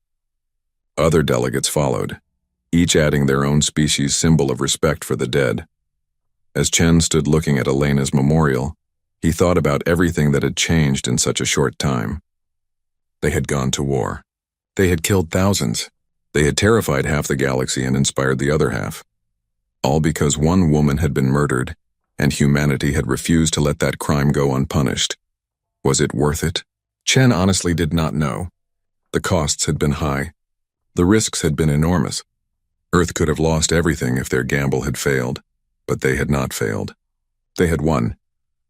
Other delegates followed, each adding their own species' symbol of respect for the dead. As Chen stood looking at Elena's memorial, he thought about everything that had changed in such a short time. They had gone to war. They had killed thousands. They had terrified half the galaxy and inspired the other half. All because one woman had been murdered, and humanity had refused to let that crime go unpunished. Was it worth it? Chen honestly did not know. The costs had been high. The risks had been enormous. Earth could have lost everything if their gamble had failed, but they had not failed. They had won,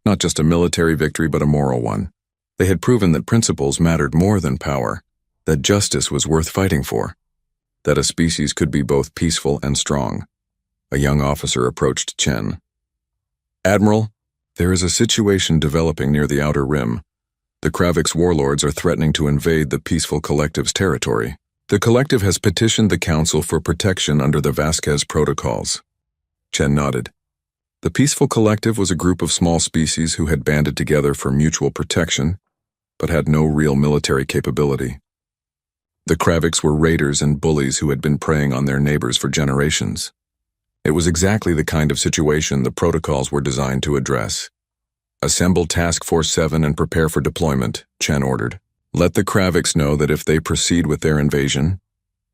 not just a military victory but a moral one. They had proven that principles mattered more than power, that justice was worth fighting for, that a species could be both peaceful and strong. A young officer approached Chen. "Admiral, there is a situation developing near the Outer Rim. The Kravix warlords are threatening to invade the Peaceful Collective's territory. The collective has petitioned the Council for protection under the Vasquez protocols." Chen nodded. The Peaceful Collective was a group of small species who had banded together for mutual protection, but had no real military capability. The Kravix were raiders and bullies who had been preying on their neighbors for generations. It was exactly the kind of situation the protocols were designed to address. "Assemble Task Force 7 and prepare for deployment," Chen ordered. "Let the Kravix know that if they proceed with their invasion,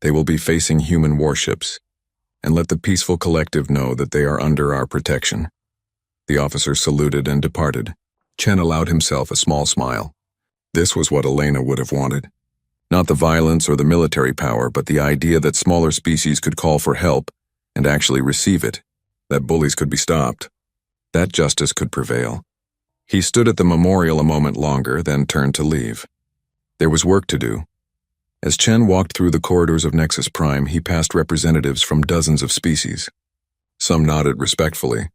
they will be facing human warships, and let the Peaceful Collective know that they are under our protection." The officer saluted and departed. Chen allowed himself a small smile. This was what Elena would have wanted. Not the violence or the military power, but the idea that smaller species could call for help and actually receive it, that bullies could be stopped, that justice could prevail. He stood at the memorial a moment longer, then turned to leave. There was work to do. As Chen walked through the corridors of Nexus Prime, he passed representatives from dozens of species. Some nodded respectfully.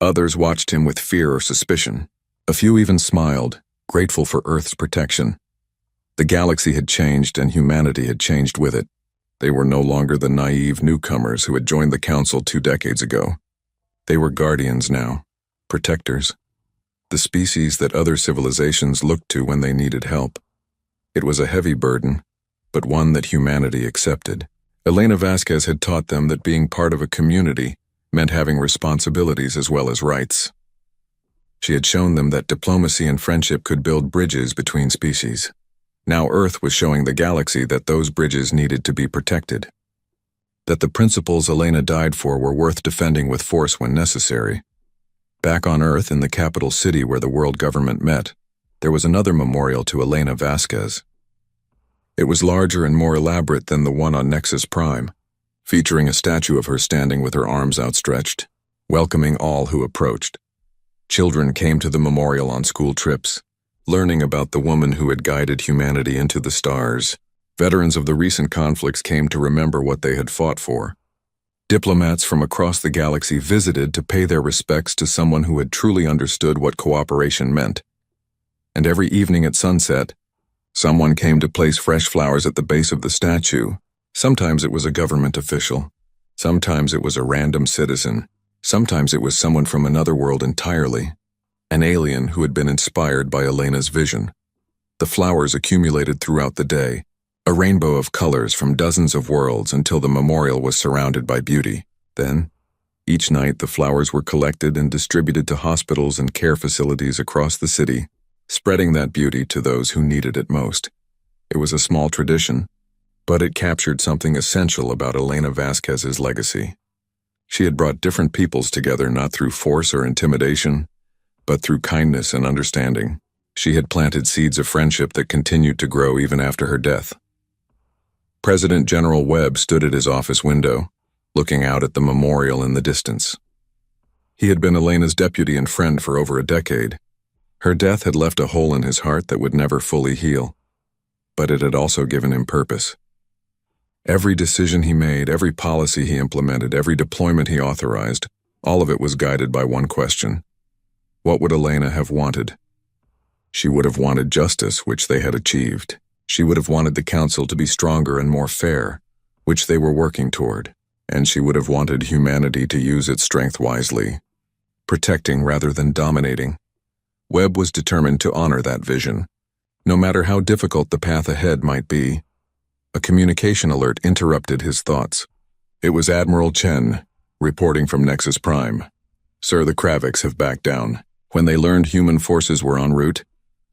Others watched him with fear or suspicion. A few even smiled, grateful for Earth's protection. The galaxy had changed and humanity had changed with it. They were no longer the naive newcomers who had joined the Council 2 decades ago. They were guardians now, protectors, the species that other civilizations looked to when they needed help. It was a heavy burden, but one that humanity accepted. Elena Vasquez had taught them that being part of a community meant having responsibilities as well as rights. She had shown them that diplomacy and friendship could build bridges between species. Now Earth was showing the galaxy that those bridges needed to be protected. That the principles Elena died for were worth defending with force when necessary. Back on Earth, in the capital city where the world government met, there was another memorial to Elena Vasquez. It was larger and more elaborate than the one on Nexus Prime, featuring a statue of her standing with her arms outstretched, welcoming all who approached. Children came to the memorial on school trips, learning about the woman who had guided humanity into the stars. Veterans of the recent conflicts came to remember what they had fought for. Diplomats from across the galaxy visited to pay their respects to someone who had truly understood what cooperation meant. And every evening at sunset, someone came to place fresh flowers at the base of the statue. Sometimes it was a government official. Sometimes it was a random citizen. Sometimes it was someone from another world entirely. An alien who had been inspired by Elena's vision. The flowers accumulated throughout the day, a rainbow of colors from dozens of worlds until the memorial was surrounded by beauty. Then, each night the flowers were collected and distributed to hospitals and care facilities across the city, spreading that beauty to those who needed it most. It was a small tradition, but it captured something essential about Elena Vasquez's legacy. She had brought different peoples together not through force or intimidation, but through kindness and understanding. She had planted seeds of friendship that continued to grow even after her death. President General Webb stood at his office window, looking out at the memorial in the distance. He had been Elena's deputy and friend for over a decade. Her death had left a hole in his heart that would never fully heal, but it had also given him purpose. Every decision he made, every policy he implemented, every deployment he authorized, all of it was guided by one question. What would Elena have wanted? She would have wanted justice, which they had achieved. She would have wanted the Council to be stronger and more fair, which they were working toward. And she would have wanted humanity to use its strength wisely, protecting rather than dominating. Webb was determined to honor that vision, no matter how difficult the path ahead might be. A communication alert interrupted his thoughts. It was Admiral Chen, reporting from Nexus Prime. "Sir, the Kravix have backed down. When they learned human forces were en route,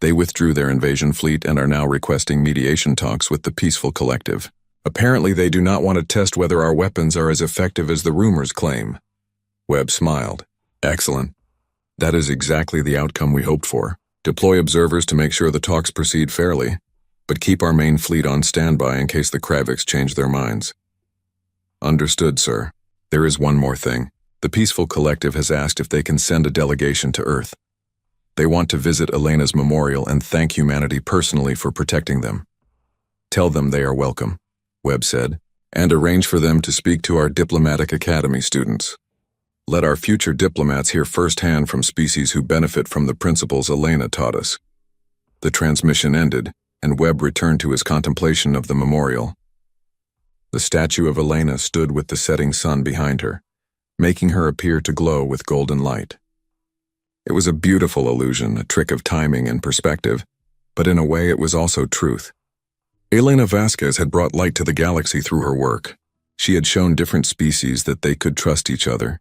they withdrew their invasion fleet and are now requesting mediation talks with the Peaceful Collective. Apparently they do not want to test whether our weapons are as effective as the rumors claim." Webb smiled. "Excellent. That is exactly the outcome we hoped for. Deploy observers to make sure the talks proceed fairly. but keep our main fleet on standby in case the Kraviks change their minds." "Understood, sir. There is one more thing. The Peaceful Collective has asked if they can send a delegation to Earth. They want to visit Elena's memorial and thank humanity personally for protecting them." "Tell them they are welcome," Webb said, "and arrange for them to speak to our diplomatic academy students. Let our future diplomats hear firsthand from species who benefit from the principles Elena taught us." The transmission ended, and Webb returned to his contemplation of the memorial. The statue of Elena stood with the setting sun behind her, making her appear to glow with golden light. It was a beautiful illusion, a trick of timing and perspective, but in a way it was also truth. Elena Vasquez had brought light to the galaxy through her work. She had shown different species that they could trust each other,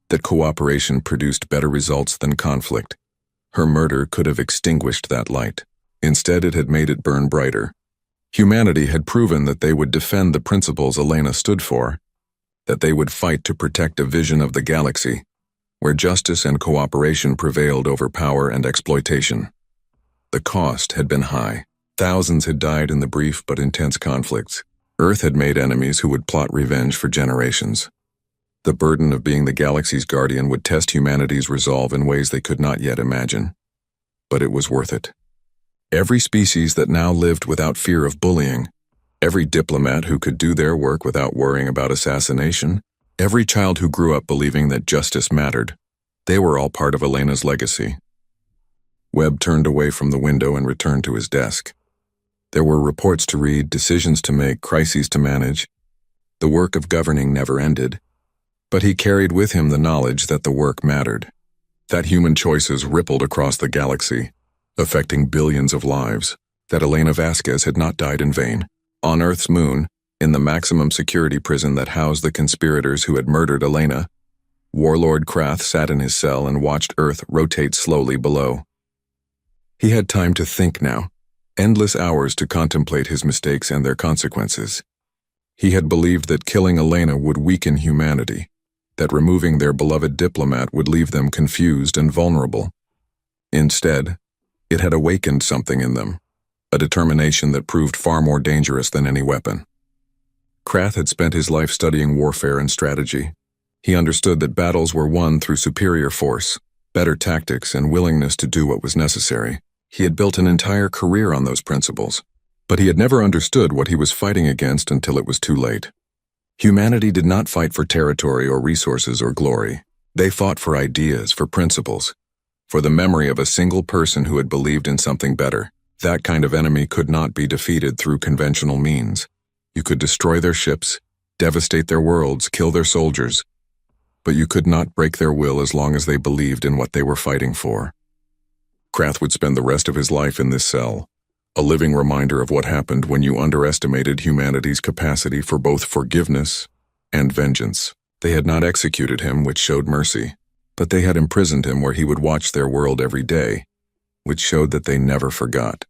that cooperation produced better results than conflict. Her murder could have extinguished that light. Instead, it had made it burn brighter. Humanity had proven that they would defend the principles Elena stood for, that they would fight to protect a vision of the galaxy, where justice and cooperation prevailed over power and exploitation. The cost had been high. Thousands had died in the brief but intense conflicts. Earth had made enemies who would plot revenge for generations. The burden of being the galaxy's guardian would test humanity's resolve in ways they could not yet imagine. But it was worth it. Every species that now lived without fear of bullying, every diplomat who could do their work without worrying about assassination, every child who grew up believing that justice mattered, they were all part of Elena's legacy. Webb turned away from the window and returned to his desk. There were reports to read, decisions to make, crises to manage. The work of governing never ended, but he carried with him the knowledge that the work mattered, that human choices rippled across the galaxy, affecting billions of lives, that Elena Vasquez had not died in vain. On Earth's moon, in the maximum security prison that housed the conspirators who had murdered Elena, Warlord Krath sat in his cell and watched Earth rotate slowly below. He had time to think now, endless hours to contemplate his mistakes and their consequences. He had believed that killing Elena would weaken humanity, that removing their beloved diplomat would leave them confused and vulnerable. Instead, it had awakened something in them, a determination that proved far more dangerous than any weapon. Krath had spent his life studying warfare and strategy. He understood that battles were won through superior force, better tactics, and willingness to do what was necessary. He had built an entire career on those principles, but he had never understood what he was fighting against until it was too late. Humanity did not fight for territory or resources or glory. They fought for ideas, for principles, for the memory of a single person who had believed in something better. That kind of enemy could not be defeated through conventional means. You could destroy their ships, devastate their worlds, kill their soldiers, but you could not break their will as long as they believed in what they were fighting for. Krath would spend the rest of his life in this cell, a living reminder of what happened when you underestimated humanity's capacity for both forgiveness and vengeance. They had not executed him, which showed mercy, but they had imprisoned him where he would watch their world every day, which showed that they never forgot.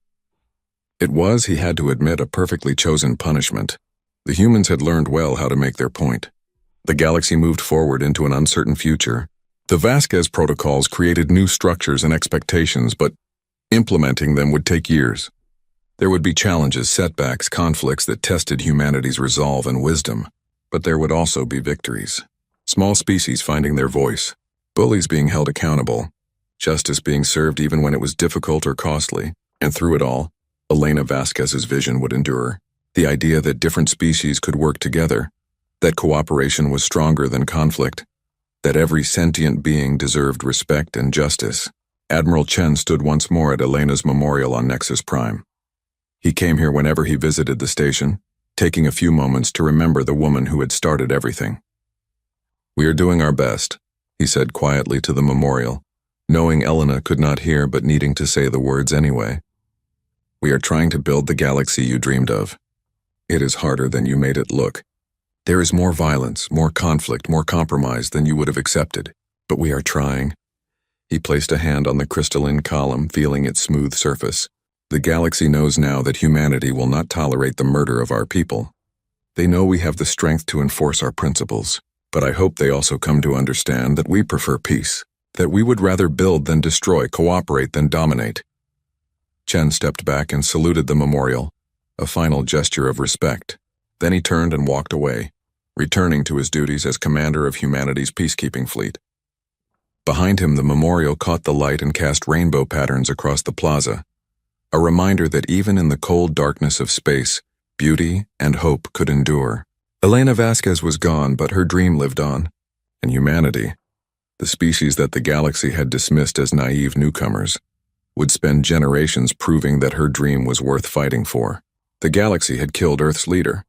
It was, he had to admit, a perfectly chosen punishment. The humans had learned well how to make their point. The galaxy moved forward into an uncertain future. The Vasquez protocols created new structures and expectations, but implementing them would take years. There would be challenges, setbacks, conflicts that tested humanity's resolve and wisdom, but there would also be victories. Small species finding their voice, bullies being held accountable, justice being served even when it was difficult or costly, and through it all, Elena Vasquez's vision would endure. The idea that different species could work together, that cooperation was stronger than conflict, that every sentient being deserved respect and justice. Admiral Chen stood once more at Elena's memorial on Nexus Prime. He came here whenever he visited the station, taking a few moments to remember the woman who had started everything. "We are doing our best," he said quietly to the memorial, knowing Elena could not hear but needing to say the words anyway. "We are trying to build the galaxy you dreamed of. It is harder than you made it look. There is more violence, more conflict, more compromise than you would have accepted, but we are trying." He placed a hand on the crystalline column, feeling its smooth surface. "The galaxy knows now that humanity will not tolerate the murder of our people. They know we have the strength to enforce our principles, but I hope they also come to understand that we prefer peace, that we would rather build than destroy, cooperate than dominate." Chen stepped back and saluted the memorial, a final gesture of respect. Then he turned and walked away, returning to his duties as commander of humanity's peacekeeping fleet. Behind him, the memorial caught the light and cast rainbow patterns across the plaza, a reminder that even in the cold darkness of space, beauty and hope could endure. Elena Vasquez was gone, but her dream lived on. And humanity, the species that the galaxy had dismissed as naive newcomers, would spend generations proving that her dream was worth fighting for. The galaxy had killed Earth's leader.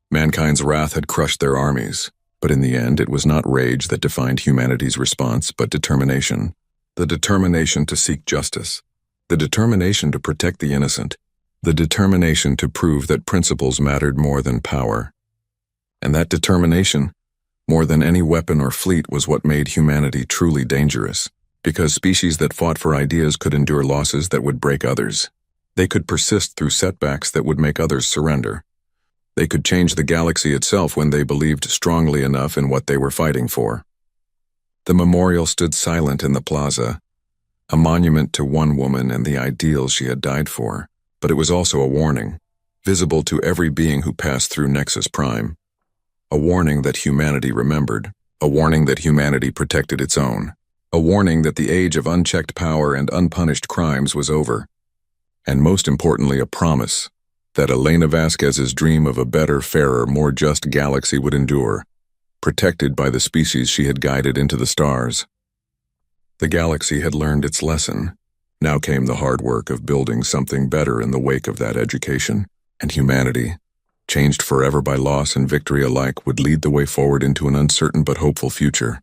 Mankind's wrath had crushed their armies. But in the end, it was not rage that defined humanity's response, but determination. The determination to seek justice. The determination to protect the innocent. The determination to prove that principles mattered more than power. And that determination, more than any weapon or fleet, was what made humanity truly dangerous. Because species that fought for ideas could endure losses that would break others. They could persist through setbacks that would make others surrender. They could change the galaxy itself when they believed strongly enough in what they were fighting for. The memorial stood silent in the plaza, a monument to one woman and the ideals she had died for. But it was also a warning, visible to every being who passed through Nexus Prime. A warning that humanity remembered, a warning that humanity protected its own, a warning that the age of unchecked power and unpunished crimes was over, and most importantly, a promise that Elena Vasquez's dream of a better, fairer, more just galaxy would endure, protected by the species she had guided into the stars. The galaxy had learned its lesson. Now came the hard work of building something better in the wake of that education, and humanity, changed forever by loss and victory alike, would lead the way forward into an uncertain but hopeful future.